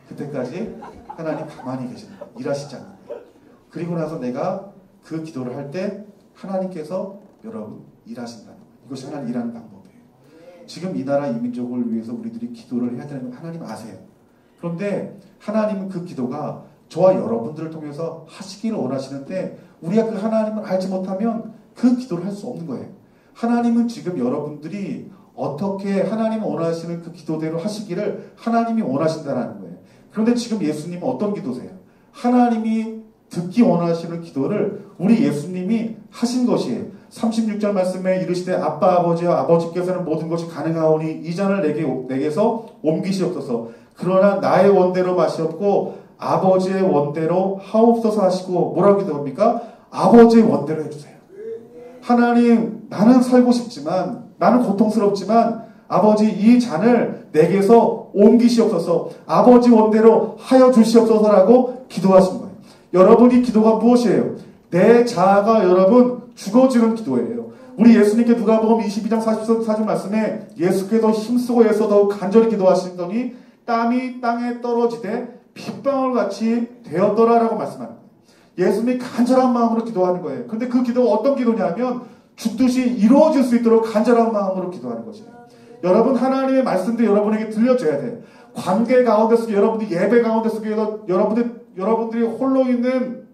그때까지 하나님 가만히 계시는 거예요. 일하시지 않는 거예요. 그리고 나서 내가 그 기도를 할 때 하나님께서 여러분 일하신다는 거예요. 이것이 하나님 일하는 방법이에요. 지금 이 나라 이 민족을 위해서 우리들이 기도를 해야 되는 건 하나님 아세요. 그런데 하나님은 그 기도가 저와 여러분들을 통해서 하시기를 원하시는데 우리가 그 하나님을 알지 못하면 그 기도를 할 수 없는 거예요. 하나님은 지금 여러분들이 어떻게 하나님 원하시는 그 기도대로 하시기를 하나님이 원하신다는 거예요. 그런데 지금 예수님은 어떤 기도세요? 하나님이 듣기 원하시는 기도를 우리 예수님이 하신 것이에요. 36절 말씀에 이르시되 아빠 아버지여 아버지께서는 모든 것이 가능하오니 이 잔을 내게서 옮기시옵소서. 그러나 나의 원대로 마시옵고 아버지의 원대로 하옵소서 하시고 뭐라고 기도합니까? 아버지의 원대로 해주세요. 하나님 나는 살고 싶지만 나는 고통스럽지만 아버지 이 잔을 내게서 옮기시옵소서. 아버지 원대로 하여 주시옵소서라고 기도하신 거예요. 여러분이 기도가 무엇이에요? 내 자아가 여러분 죽어지는 기도예요. 우리 예수님께 누가복음 22장 44절 말씀에 예수께서 힘쓰고 애써 더욱 간절히 기도하시더니 땀이 땅에 떨어지되 핏방울같이 되었더라라고 말씀합니다. 예수님이 간절한 마음으로 기도하는 거예요. 근데 그 기도가 어떤 기도냐면 죽듯이 이루어질 수 있도록 간절한 마음으로 기도하는 것이에요. 여러분 하나님의 말씀도 여러분에게 들려줘야 돼요. 관계 가운데 속에 여러분들이 예배 가운데 속에서 여러분들이 홀로 있는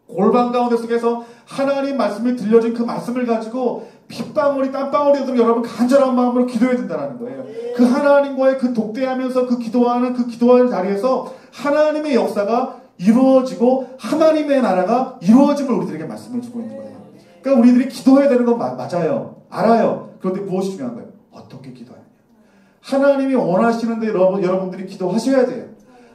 골방 가운데 속에서 하나님 말씀이 들려진 그 말씀을 가지고 핏방울이 땀방울이 되도록 여러분 간절한 마음으로 기도해야 된다는 거예요. 그 하나님과의 그 독대하면서 그 기도하는 자리에서 하나님의 역사가 이루어지고 하나님의 나라가 이루어짐을 우리들에게 말씀해 주고 있는 거예요. 그러니까 우리들이 기도해야 되는 건 맞아요. 알아요. 그런데 무엇이 중요한 거예요? 어떻게 기도하느냐. 하나님이 원하시는데 여러분들이 기도하셔야 돼요.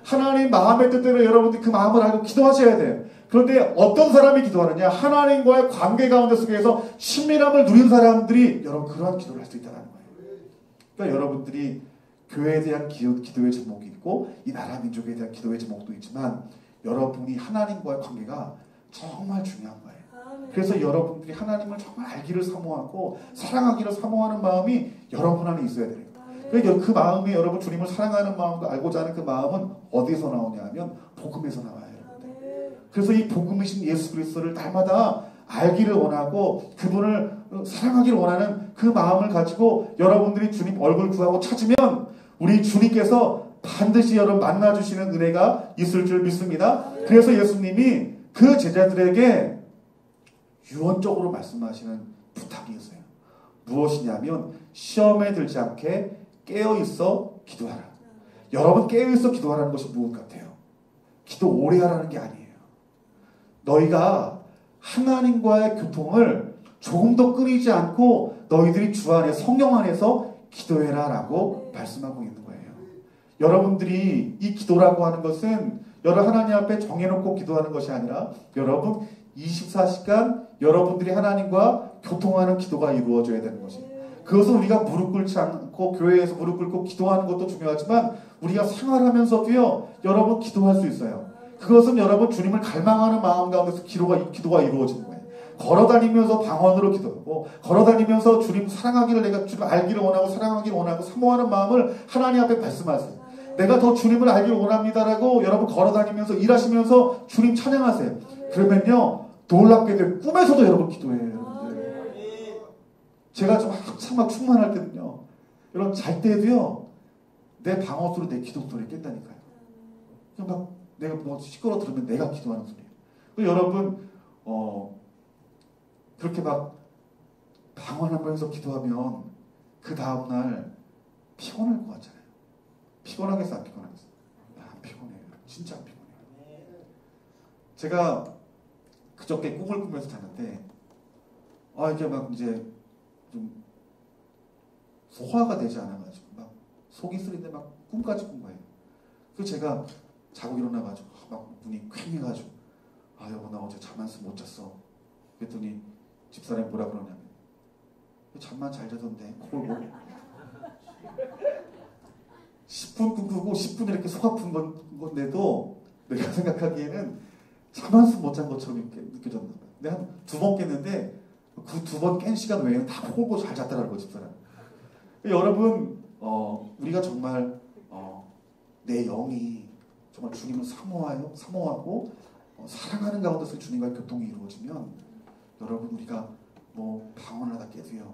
하나님 마음의 뜻대로 여러분들이 그 마음을 알고 기도하셔야 돼요. 그런데 어떤 사람이 기도하느냐? 하나님과의 관계 가운데 속에서 친밀함을 누린 사람들이 여러분 그러한 기도를 할 수 있다는 거예요. 그러니까 여러분들이 교회에 대한 기도의 제목이 있고 이 나라 민족에 대한 기도의 제목도 있지만 여러분이 하나님과의 관계가 정말 중요한 거예요. 그래서 여러분들이 하나님을 정말 알기를 사모하고 사랑하기를 사모하는 마음이 여러분 안에 있어야 돼요. 그러니까 그 마음이 여러분 주님을 사랑하는 마음과 알고자 하는 그 마음은 어디서 나오냐 하면 복음에서 나와요. 그래서 이 복음이신 예수 그리스도를 날마다 알기를 원하고 그분을 사랑하기를 원하는 그 마음을 가지고 여러분들이 주님 얼굴 구하고 찾으면 우리 주님께서 반드시 여러분 만나주시는 은혜가 있을 줄 믿습니다. 그래서 예수님이 그 제자들에게 유언적으로 말씀하시는 부탁이 있어요. 무엇이냐면 시험에 들지 않게 깨어있어 기도하라. 여러분 깨어있어 기도하라는 것이 무엇 같아요? 기도 오래 하라는 게 아니에요. 너희가 하나님과의 교통을 조금 더 끊이지 않고 너희들이 주 안에 성령 안에서 기도해라 라고 말씀하고 있는 거예요. 여러분들이 이 기도라고 하는 것은 여러분 하나님 앞에 정해놓고 기도하는 것이 아니라 여러분 24시간 여러분들이 하나님과 교통하는 기도가 이루어져야 되는 것이에요. 그것은 우리가 무릎 꿇지 않고 교회에서 무릎 꿇고 기도하는 것도 중요하지만 우리가 생활하면서도요 여러분 기도할 수 있어요. 그것은 여러분 주님을 갈망하는 마음 가운데서 기도가 이루어지는 거예요. 걸어다니면서 방언으로 기도하고 걸어다니면서 주님 사랑하기를 내가 주님 알기를 원하고 사랑하기를 원하고 사모하는 마음을 하나님 앞에 말씀하세요. 내가 더 주님을 알기를 원합니다라고 여러분 걸어다니면서 일하시면서 주님 찬양하세요. 그러면요 놀랍게도 꿈에서도 여러분 기도해요. 여러분들. 제가 좀 한참 막 충만할 때는요 여러분 잘 때도요 내 방언 소리 내 기도 소리 깬다니까요. 그냥 막 내가 뭐 시끄러 들으면 내가 기도하는 소리예요. 여러분 그렇게 막 방언하면서 기도하면 그 다음날 피곤할 것 같잖아요. 피곤하겠어 안 피곤하겠어? 안 피곤해요. 진짜 안 피곤해요. 제가 그저께 꿈을 꾸면서 잤는데 이게 막 이제 좀 소화가 되지 않아가지고 막 속이 쓰린데 막 꿈까지 꾼 거예요. 그래서 제가 자고 일어나가지고 막 눈이 퀭해가지고 여보 나 어제 잠 한숨 못 잤어. 그랬더니 집사람이 뭐라 그러냐면 잠만 잘 자던데 그걸 뭐 10분 꿈꾸고 10분 이렇게 속 아픈 건데도 내가 생각하기에는 잠 한숨 못 잔 것처럼 이렇게 느껴졌나 봐요. 근데 한 2번 깼는데 그 2번 깬 시간 외에는 다 홀고 잘 잤다라는 거지 집사람. 여러분 우리가 정말 내 영이 정말 주님을 사모하고 사랑하는 가운데서 주님과의 교통이 이루어지면 여러분 우리가 뭐 방언하다 깨도요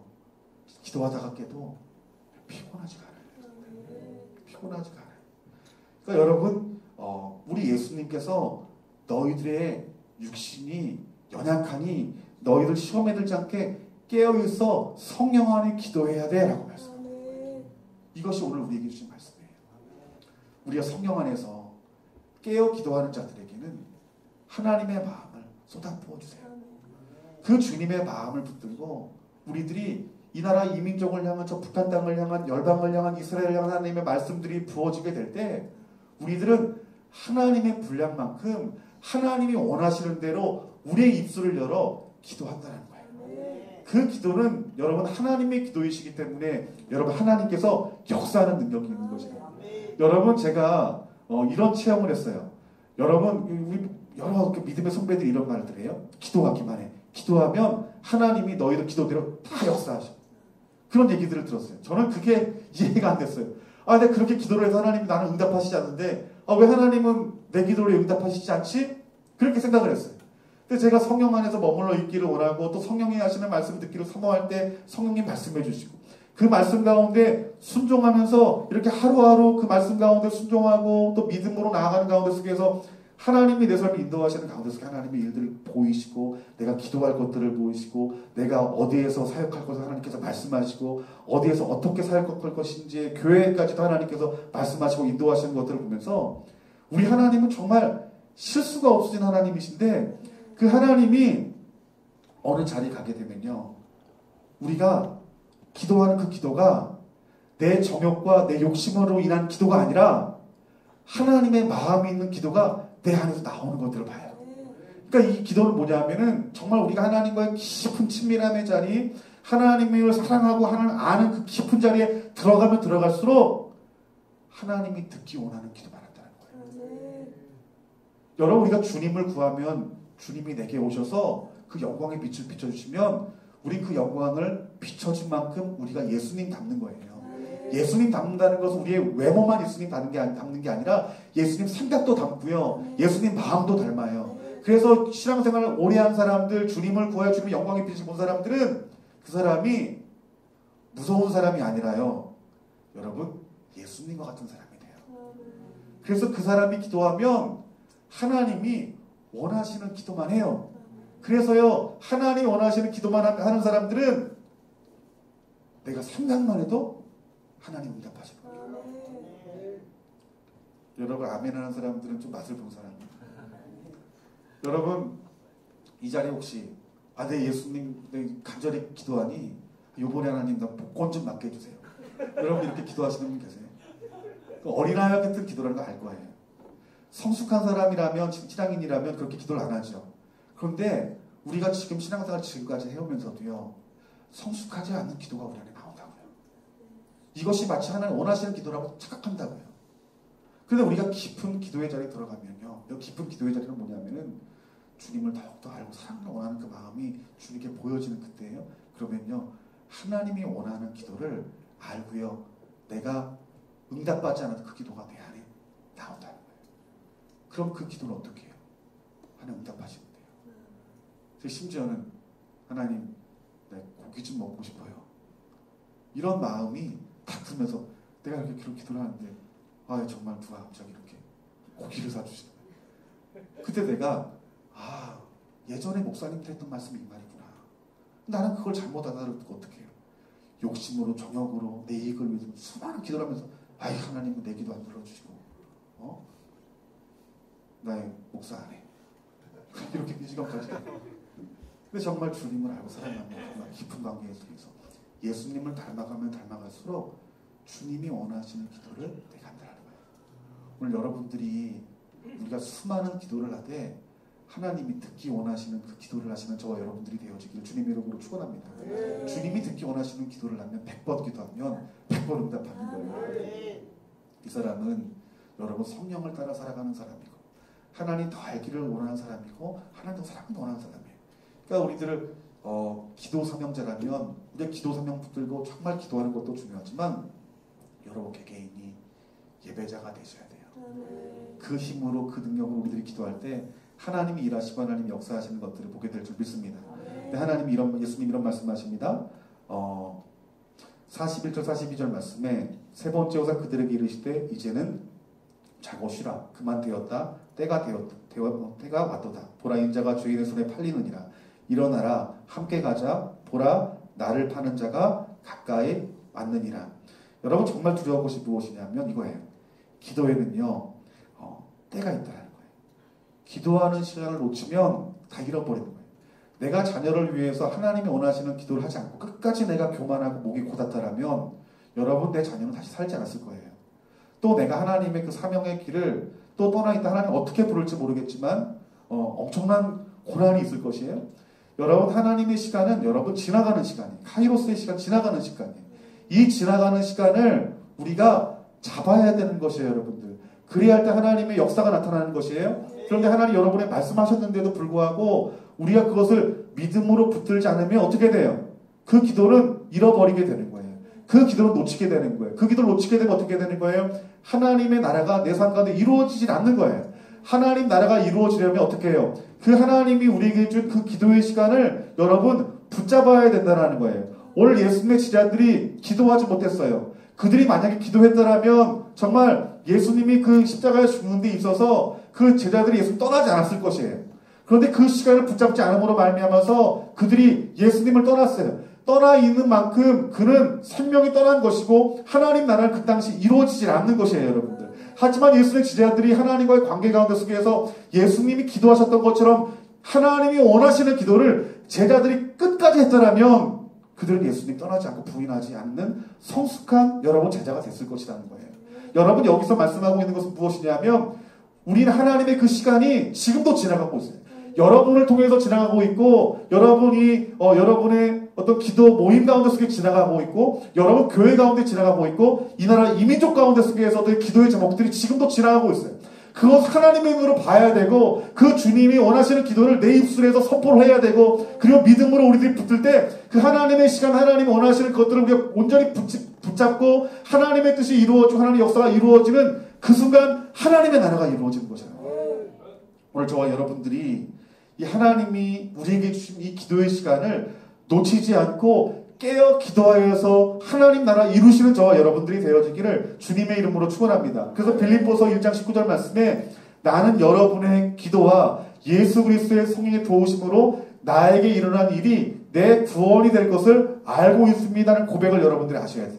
기도하다가 깨도 피곤하지가 않아요. 피곤하지가 않아요. 그러니까 여러분 우리 예수님께서 너희들의 육신이 연약하니 너희들 시험에 들지 않게 깨어있어 성령 안에 기도해야 돼 라고 말씀합니다. 이것이 오늘 우리에게 주신 말씀이에요. 우리가 성령 안에서 깨어 기도하는 자들에게는 하나님의 마음을 쏟아부어 주세요. 그 주님의 마음을 붙들고 우리들이 이 나라 이민족을 향한 저 북한 땅을 향한 열방을 향한 이스라엘을 향한 하나님의 말씀들이 부어지게 될 때 우리들은 하나님의 분량만큼 하나님이 원하시는 대로 우리의 입술을 열어 기도한다는 거예요. 그 기도는 여러분 하나님의 기도이시기 때문에 여러분 하나님께서 역사하는 능력이 있는 것이에요. 여러분 제가 이런 체험을 했어요. 여러분 우리 여러 믿음의 선배들이 이런 말을 해요. 기도하기만 해. 기도하면 하나님이 너희들 기도대로 다 역사하셔. 그런 얘기들을 들었어요. 저는 그게 이해가 안 됐어요. 내가 그렇게 기도를 해서 하나님이 나는 응답하시지 않는데 왜 하나님은 내 기도를 응답하시지 않지? 그렇게 생각을 했어요. 근데 제가 성령 안에서 머물러 있기를 원하고 또 성령이 하시는 말씀 듣기를 사모할 때 성령님 말씀해 주시고 그 말씀 가운데 순종하면서 이렇게 하루하루 그 말씀 가운데 순종하고 또 믿음으로 나아가는 가운데 속에서 하나님이 내 삶을 인도하시는 가운데서 하나님의 일들을 보이시고 내가 기도할 것들을 보이시고 내가 어디에서 사역할 것을 하나님께서 말씀하시고 어디에서 어떻게 사역할 것인지 교회까지도 하나님께서 말씀하시고 인도하시는 것들을 보면서 우리 하나님은 정말 실수가 없으신 하나님이신데 그 하나님이 어느 자리에 가게 되면요 우리가 기도하는 그 기도가 내 정욕과 내 욕심으로 인한 기도가 아니라 하나님의 마음이 있는 기도가 내 안에서 나오는 것들을 봐요. 그러니까 이 기도는 뭐냐면은 정말 우리가 하나님과의 깊은 친밀함의 자리, 하나님을 사랑하고 아는 그 깊은 자리에 들어가면 들어갈수록 하나님이 듣기 원하는 기도만 한다는 거예요. 여러분, 우리가 주님을 구하면 주님이 내게 오셔서 그 영광의 빛을 비춰주시면 우리 그 영광을 비춰준 만큼 우리가 예수님 닮는 거예요. 예수님 닮는다는 것은 우리의 외모만 예수님 닮는 게 아니라 예수님 생각도 닮고요. 예수님 마음도 닮아요. 그래서 신앙생활을 오래 한 사람들, 주님을 구하여 주님의 영광의 빛을 본 사람들은 그 사람이 무서운 사람이 아니라요. 여러분, 예수님과 같은 사람이 돼요. 그래서 그 사람이 기도하면 하나님이 원하시는 기도만 해요. 그래서요, 하나님이 원하시는 기도만 하는 사람들은 내가 생각만 해도 하나님 응답하시는 거예요. 여러분, 아멘 하는 사람들은 좀 맛을 본 사람이에요. 여러분, 이 자리에 혹시 내 예수님 간절히 기도하니 요번에 하나님 나 복권 좀 맡게 해주세요. 여러분, 이렇게 기도하시는 분 계세요? 어린아이 같은 기도라는 거 알 거예요. 성숙한 사람이라면, 신앙인이라면 그렇게 기도를 안 하죠. 그런데 우리가 지금 신앙생활 지금까지 해오면서도요, 성숙하지 않는 기도가 우리 안에 나온다고요. 이것이 마치 하나님 원하시는 기도라고 착각한다고요. 그런데 우리가 깊은 기도의 자리에 들어가면요, 이 깊은 기도의 자리는 뭐냐면은 주님을 더욱더 알고 사랑을 원하는 그 마음이 주님께 보여지는 그때예요. 그러면요, 하나님이 원하는 기도를 알고요, 내가 응답받지 않아도 그 기도가 내 안에 나온다는 거예요. 그럼 그 기도는 어떻게 해요? 하나님 응답하시는데요. 심지어는 하나님, 내 고기 좀 먹고 싶어요. 이런 마음이 딱 들면서 내가 이렇게 기도를 하는데 정말 누가 갑자기 이렇게 고기를 사주시는 거예요. 그때 내가 예전에 목사님들 했던 말씀이 이 말이구나. 나는 그걸 잘못 알아듣고 어떻게 해요? 욕심으로, 정욕으로, 내 이익을 위해서 수많은 기도를 하면서 하나님은 내 기도 안 들어주시고 나의 목사 안 해. 이렇게 이 시간까지. 근데 정말 주님을 알고 사랑하면 정말 깊은 관계에 속에서 예수님을 닮아가면 닮아갈수록 주님이 원하시는 기도를 내가 한다는 거예요. 오늘 여러분들이 우리가 수많은 기도를 하되 하나님이 듣기 원하시는 그 기도를 하시는 저와 여러분들이 되어지기를 주님의 이름으로 축원합니다. 주님이 듣기 원하시는 기도를 하면 100번 기도하면 100번 응답하는 거예요. 이 사람은 여러분 성령을 따라 살아가는 사람이고 하나님 더 알기를 원하는 사람이고 하나님 더 사랑을 원하는 사람이에요. 그러니까 우리들 기도 사명자라면 우리가 기도 사명 붙들고 정말 기도하는 것도 중요하지만 여러분 개개인이 예배자가 되셔야 돼요. 그 힘으로 그 능력으로 우리들이 기도할 때 하나님이 일하시고 하나님이 역사하시는 것들을 보게 될 줄 믿습니다. 하나님이 예수님 이런 말씀하십니다. 41절 42절 말씀에 세 번째 오사 그들에게 이르시되 이제는 자고 쉬라. 그만 되었다. 때가 왔도다. 보라 인자가 주인의 손에 팔리느니라. 일어나라. 함께 가자. 보라 나를 파는 자가 가까이 왔느니라. 여러분 정말 두려운 것이 무엇이냐면 이거예요. 기도에는요 때가 있다는 거예요. 기도하는 시간을 놓치면 다 잃어버리는 거예요. 내가 자녀를 위해서 하나님이 원하시는 기도를 하지 않고 끝까지 내가 교만하고 목이 고닫다라면 여러분 내 자녀는 다시 살지 않았을 거예요. 또 내가 하나님의 그 사명의 길을 또 떠나 있다 하나님 어떻게 부를지 모르겠지만 엄청난 고난이 있을 것이에요. 여러분 하나님의 시간은 여러분 지나가는 시간이에요. 카이로스의 시간 지나가는 시간이에요. 이 지나가는 시간을 우리가 잡아야 되는 것이에요. 여러분들 그래야 할 때 하나님의 역사가 나타나는 것이에요. 그런데 하나님 여러분의 말씀하셨는데도 불구하고 우리가 그것을 믿음으로 붙들지 않으면 어떻게 돼요? 그 기도는 잃어버리게 되는 거예요. 그 기도를 놓치게 되는 거예요. 그 기도를 놓치게 되면 어떻게 되는 거예요? 하나님의 나라가 내 삶 가운데 이루어지질 않는 거예요. 하나님 나라가 이루어지려면 어떻게 해요? 그 하나님이 우리에게 준 그 기도의 시간을 여러분 붙잡아야 된다는 거예요. 오늘 예수님의 제자들이 기도하지 못했어요. 그들이 만약에 기도했더라면 정말 예수님이 그 십자가에 죽는 데 있어서 그 제자들이 예수님 떠나지 않았을 것이에요. 그런데 그 시간을 붙잡지 않음으로 말미암아서 그들이 예수님을 떠났어요. 떠나 있는 만큼 그는 생명이 떠난 것이고 하나님 나라는 그 당시 이루어지질 않는 것이에요. 여러분들. 하지만 예수님의 제자들이 하나님과의 관계 가운데 속에서 예수님이 기도하셨던 것처럼 하나님이 원하시는 기도를 제자들이 끝까지 했더라면 그들은 예수님 떠나지 않고 부인하지 않는 성숙한 여러분 제자가 됐을 것이라는 거예요. 여러분 여기서 말씀하고 있는 것은 무엇이냐면 우리는 하나님의 그 시간이 지금도 지나가고 있어요. 여러분을 통해서 지나가고 있고, 여러분이 여러분의 어떤 기도 모임 가운데 속에 지나가고 있고, 여러분 교회 가운데 지나가고 있고, 이 나라 이민족 가운데 속에서도 기도의 제목들이 지금도 지나가고 있어요. 그것 하나님의 눈으로 봐야 되고, 그 주님이 원하시는 기도를 내 입술에서 선포를 해야 되고, 그리고 믿음으로 우리들이 붙을 때 그 하나님의 시간, 하나님이 원하시는 것들을 우리가 온전히 붙잡고 하나님의 뜻이 이루어지고 하나님의 역사가 이루어지는 그 순간 하나님의 나라가 이루어지는 거잖아요. 오늘 저와 여러분들이 이 하나님이 우리에게 주신 이 기도의 시간을 놓치지 않고 깨어 기도하여서 하나님 나라 이루시는 저와 여러분들이 되어지기를 주님의 이름으로 축원합니다. 그래서 빌립보서 1장 19절 말씀에 나는 여러분의 기도와 예수 그리스도의 성령의 도우심으로 나에게 일어난 일이 내 구원이 될 것을 알고 있습니다는 고백을 여러분들이 하셔야 돼요.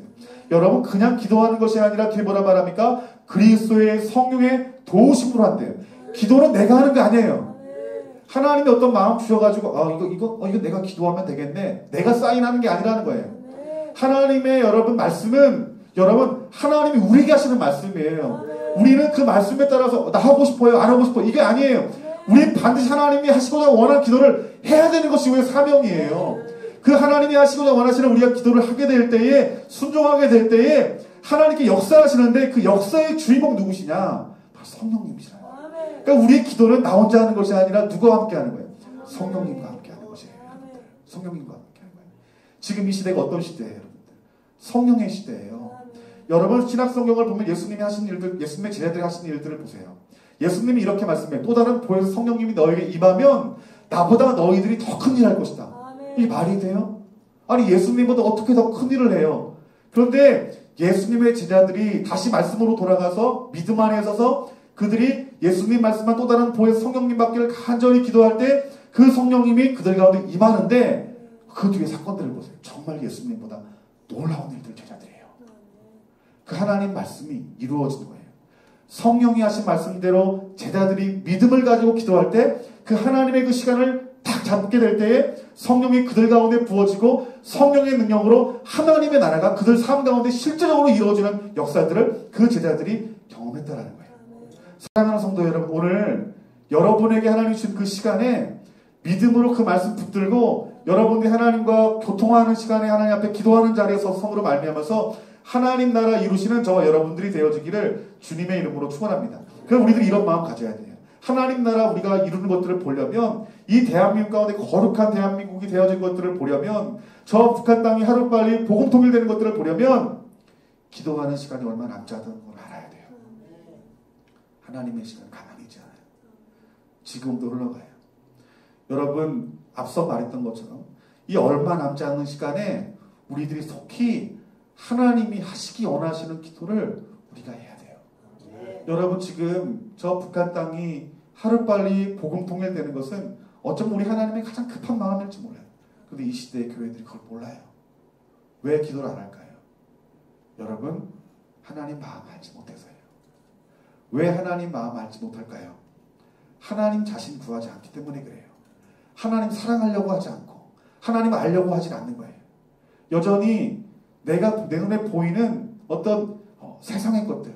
여러분 그냥 기도하는 것이 아니라 그게 뭐라 말합니까? 그리스도의 성령의 도우심으로 한대요. 기도는 내가 하는 게 아니에요. 하나님이 어떤 마음 주셔가지고 이거 내가 기도하면 되겠네. 내가 사인하는 게 아니라는 거예요. 하나님의 여러분 말씀은 여러분 하나님이 우리에게 하시는 말씀이에요. 우리는 그 말씀에 따라서 나 하고 싶어요, 안 하고 싶어요 이게 아니에요. 우리는 반드시 하나님이 하시고자 원하는 기도를 해야 되는 것이 우리의 사명이에요. 그 하나님이 하시고자 원하시는 우리가 기도를 하게 될 때에, 순종하게 될 때에 하나님께 역사하시는데 그 역사의 주인공 누구시냐? 바로 성령님이시라요. 그러니까 우리의 기도는 나 혼자 하는 것이 아니라 누구와 함께 하는 거예요? 성령님과 함께 하는 것이에요. 여러분들. 성령님과 함께 하는 거예요. 지금 이 시대가 어떤 시대예요, 여러분들? 성령의 시대예요. 여러분 신약 성경을 보면 예수님이 하신 일들, 예수님의 제자들이 하신 일들을 보세요. 예수님이 이렇게 말씀해요. 또 다른 보혜사 성령님이 너에게 임하면 나보다 너희들이 더 큰 일을 할 것이다. 이게 말이 돼요? 아니 예수님보다 어떻게 더 큰 일을 해요? 그런데 예수님의 제자들이 다시 말씀으로 돌아가서 믿음 안에 서서 그들이 예수님 말씀한 또 다른 보혜사 성령님 받기를 간절히 기도할 때 그 성령님이 그들 가운데 임하는데 그 뒤에 사건들을 보세요. 정말 예수님보다 놀라운 일들 제자들이에요. 그 하나님 말씀이 이루어지는 거예요. 성령이 하신 말씀대로 제자들이 믿음을 가지고 기도할 때 그 하나님의 그 시간을 딱 잡게 될 때에 성령이 그들 가운데 부어지고 성령의 능력으로 하나님의 나라가 그들 삶 가운데 실제적으로 이루어지는 역사들을 그 제자들이 경험했다라는 거예요. 사랑하는 성도 여러분, 오늘 여러분에게 하나님이 주신 그 시간에 믿음으로 그 말씀 붙들고 여러분들이 하나님과 교통하는 시간에 하나님 앞에 기도하는 자리에서 성으로 말미암아서 하나님 나라 이루시는 저와 여러분들이 되어지기를 주님의 이름으로 축원합니다. 그럼 우리들이 이런 마음 가져야 돼요. 하나님 나라 우리가 이루는 것들을 보려면, 이 대한민국 가운데 거룩한 대한민국이 되어진 것들을 보려면, 저 북한 땅이 하루빨리 복음 통일되는 것들을 보려면 기도하는 시간이 얼마 남지 않은 걸 알아야 돼요. 하나님의 시간 가만히 있지 않아요. 지금도 흘러가요. 여러분 앞서 말했던 것처럼 이 얼마 남지 않은 시간에 우리들이 속히 하나님이 하시기 원하시는 기도를 우리가 해야 돼요. 여러분 지금 저 북한 땅이 하루빨리 복음 통일되는 것은 어쩌면 우리 하나님의 가장 급한 마음일지 몰라요. 그런데 이 시대의 교회들이 그걸 몰라요. 왜 기도를 안 할까요? 여러분 하나님 마음 알지 못해서요. 왜 하나님 마음 알지 못할까요? 하나님 자신 구하지 않기 때문에 그래요. 하나님 사랑하려고 하지 않고 하나님 알려고 하지 않는 거예요. 여전히 내 눈에 보이는 어떤 세상의 것들,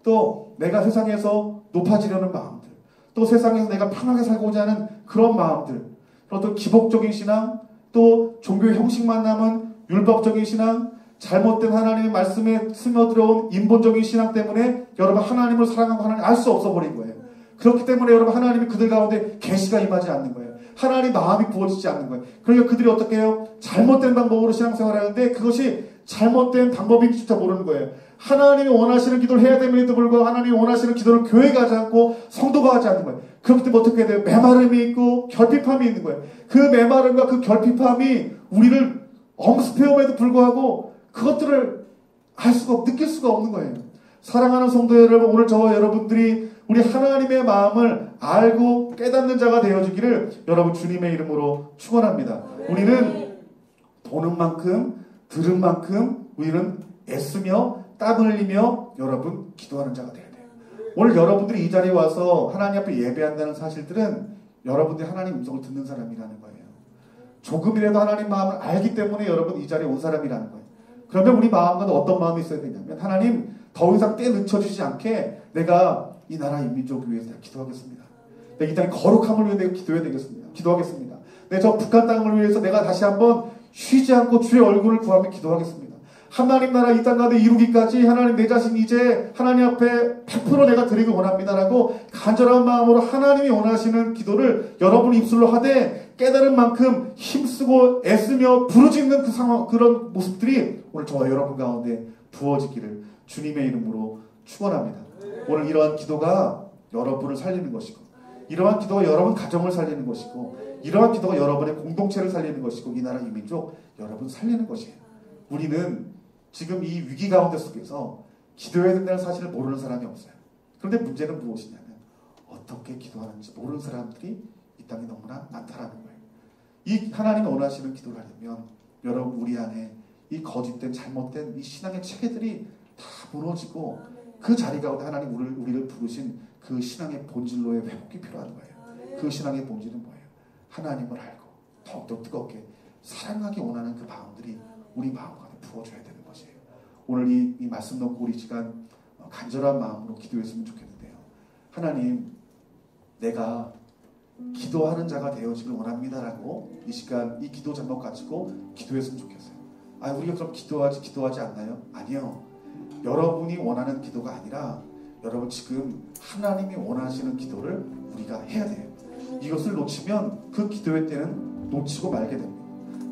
또 내가 세상에서 높아지려는 마음들, 또 세상에서 내가 편하게 살고자 하는 그런 마음들, 어떤 기복적인 신앙, 또 종교의 형식만 남은 율법적인 신앙, 잘못된 하나님의 말씀에 스며들어온 인본적인 신앙 때문에 여러분 하나님을 사랑하고 하나님 알 수 없어 버린 거예요. 그렇기 때문에 여러분 하나님이 그들 가운데 계시가 임하지 않는 거예요. 하나님 마음이 부어지지 않는 거예요. 그러니까 그들이 어떻게 해요? 잘못된 방법으로 신앙생활을 하는데 그것이 잘못된 방법인지조차 모르는 거예요. 하나님이 원하시는 기도를 해야 됨에도 불구하고 하나님이 원하시는 기도를 교회가 하지 않고 성도가 하지 않는 거예요. 그렇기 때문에 어떻게 돼요? 메마름이 있고 결핍함이 있는 거예요. 그 메마름과 그 결핍함이 우리를 엄습해옴에도 불구하고 그것들을 느낄 수가 없는 거예요. 사랑하는 성도 여러분, 오늘 저와 여러분들이 우리 하나님의 마음을 알고 깨닫는 자가 되어지기를 여러분 주님의 이름으로 축원합니다. 우리는 보는 만큼 들은 만큼 우리는 애쓰며 땀 흘리며 여러분 기도하는 자가 되어야 돼요. 오늘 여러분들이 이 자리에 와서 하나님 앞에 예배한다는 사실들은 여러분들이 하나님 음성을 듣는 사람이라는 거예요. 조금이라도 하나님 마음을 알기 때문에 여러분 이 자리에 온 사람이라는 거예요. 그러면 우리 마음과 어떤 마음이 있어야 되냐면, 하나님 더 이상 때 늦춰주지 않게 내가 이 나라 인민족을 위해서 기도하겠습니다. 이 땅의 거룩함을 위해 내가 기도하겠습니다. 저 북한 땅을 위해서 내가 다시 한번 쉬지 않고 주의 얼굴을 구하며 기도하겠습니다. 하나님 나라 이 땅 가운데 이루기까지 하나님 내 자신 이제 하나님 앞에 100% 내가 드리기 원합니다라고 간절한 마음으로 하나님이 원하시는 기도를 여러분 입술로 하되 깨달은 만큼 힘쓰고 애쓰며 부르짖는 그 상황, 그런 모습들이 오늘 저와 여러분 가운데 부어지기를 주님의 이름으로 축원합니다. 오늘 이러한 기도가 여러분을 살리는 것이고, 이러한 기도가 여러분 가정을 살리는 것이고, 이러한 기도가 여러분의 공동체를 살리는 것이고, 이 나라 이 민족 여러분 살리는 것이에요. 우리는 지금 이 위기 가운데 속에서 기도해야 된다는 사실을 모르는 사람이 없어요. 그런데 문제는 무엇이냐면 어떻게 기도하는지 모르는 사람들이 이 땅에 너무나 많다라는 거예요. 이 하나님이 원하시는 기도를 하려면 여러분 우리 안에 이 거짓된 잘못된 이 신앙의 체계들이 다 무너지고 그 자리 가운데 하나님 우리를 부르신 그 신앙의 본질로의 회복이 필요한 거예요. 그 신앙의 본질은 뭐예요? 하나님을 알고 더욱더 뜨겁게 사랑하기 원하는 그 마음들이 우리 마음 안에 부어줘야 되는 것이에요. 오늘 이 말씀 놓고 우리 시간 간절한 마음으로 기도했으면 좋겠는데요. 하나님, 내가 기도하는 자가 되어지길 원합니다라고 이 시간 이 기도 제목 가지고 기도했으면 좋겠어요. 우리가 그럼 기도하지 않나요? 아니요. 여러분이 원하는 기도가 아니라 여러분 지금 하나님이 원하시는 기도를 우리가 해야 돼요. 이것을 놓치면 그 기도의 때는 놓치고 말게 됩니다.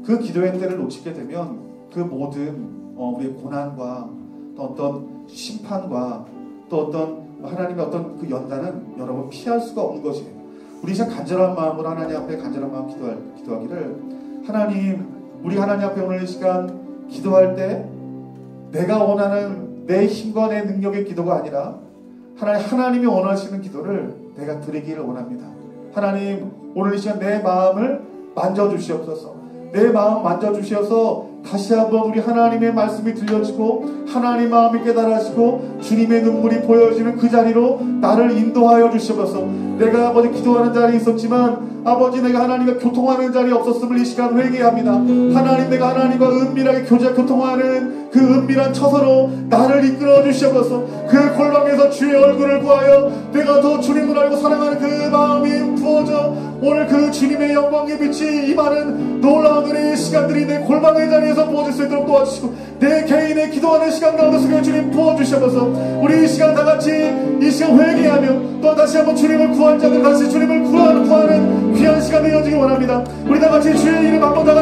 그 기도의 때를 놓치게 되면 그 모든 우리의 고난과 또 어떤 심판과 또 어떤 하나님의 어떤 그 연단은 여러분 피할 수가 없는 것이에요. 우리 진짜 간절한 마음으로 하나님 앞에 간절한 마음 기도하기를, 하나님, 우리 하나님 앞에 오늘 이 시간 기도할 때 내가 원하는 내 힘과 내 능력의 기도가 아니라 하나님이 원하시는 기도를 내가 드리기를 원합니다. 하나님, 오늘 이 시간 내 마음을 만져주시옵소서. 내 마음 만져주셔서 다시 한번 우리 하나님의 말씀이 들려지고 하나님 마음이 깨달아지고 주님의 눈물이 보여지는 그 자리로 나를 인도하여 주시옵소서. 내가 아버지 기도하는 자리에 있었지만 아버지 내가 하나님과 교통하는 자리에 없었음을 이 시간 회개합니다. 하나님, 내가 하나님과 은밀하게 교통하는 그 은밀한 처소로 나를 이끌어 주시옵소서. 그 골방에서 주의 얼굴을 구하여 내가 더 주님을 알고 사랑하는 그 마음이 부어져 오늘 그 주님의 영광의 빛이 임하는 놀라운 은혜의 시간들이 내 골방의 자리에서 부어질 수 있도록 도와주시고, 내 개인의 기도하는 시간 가운데 속에 주님 부어주셔서 우리 이 시간 다같이 이 시간 회개하며 또 다시 한번 주님을 구할 자들 다시 주님을 구하는 귀한 시간 되어지기 원합니다. 우리 다같이 주의 이름 한번 다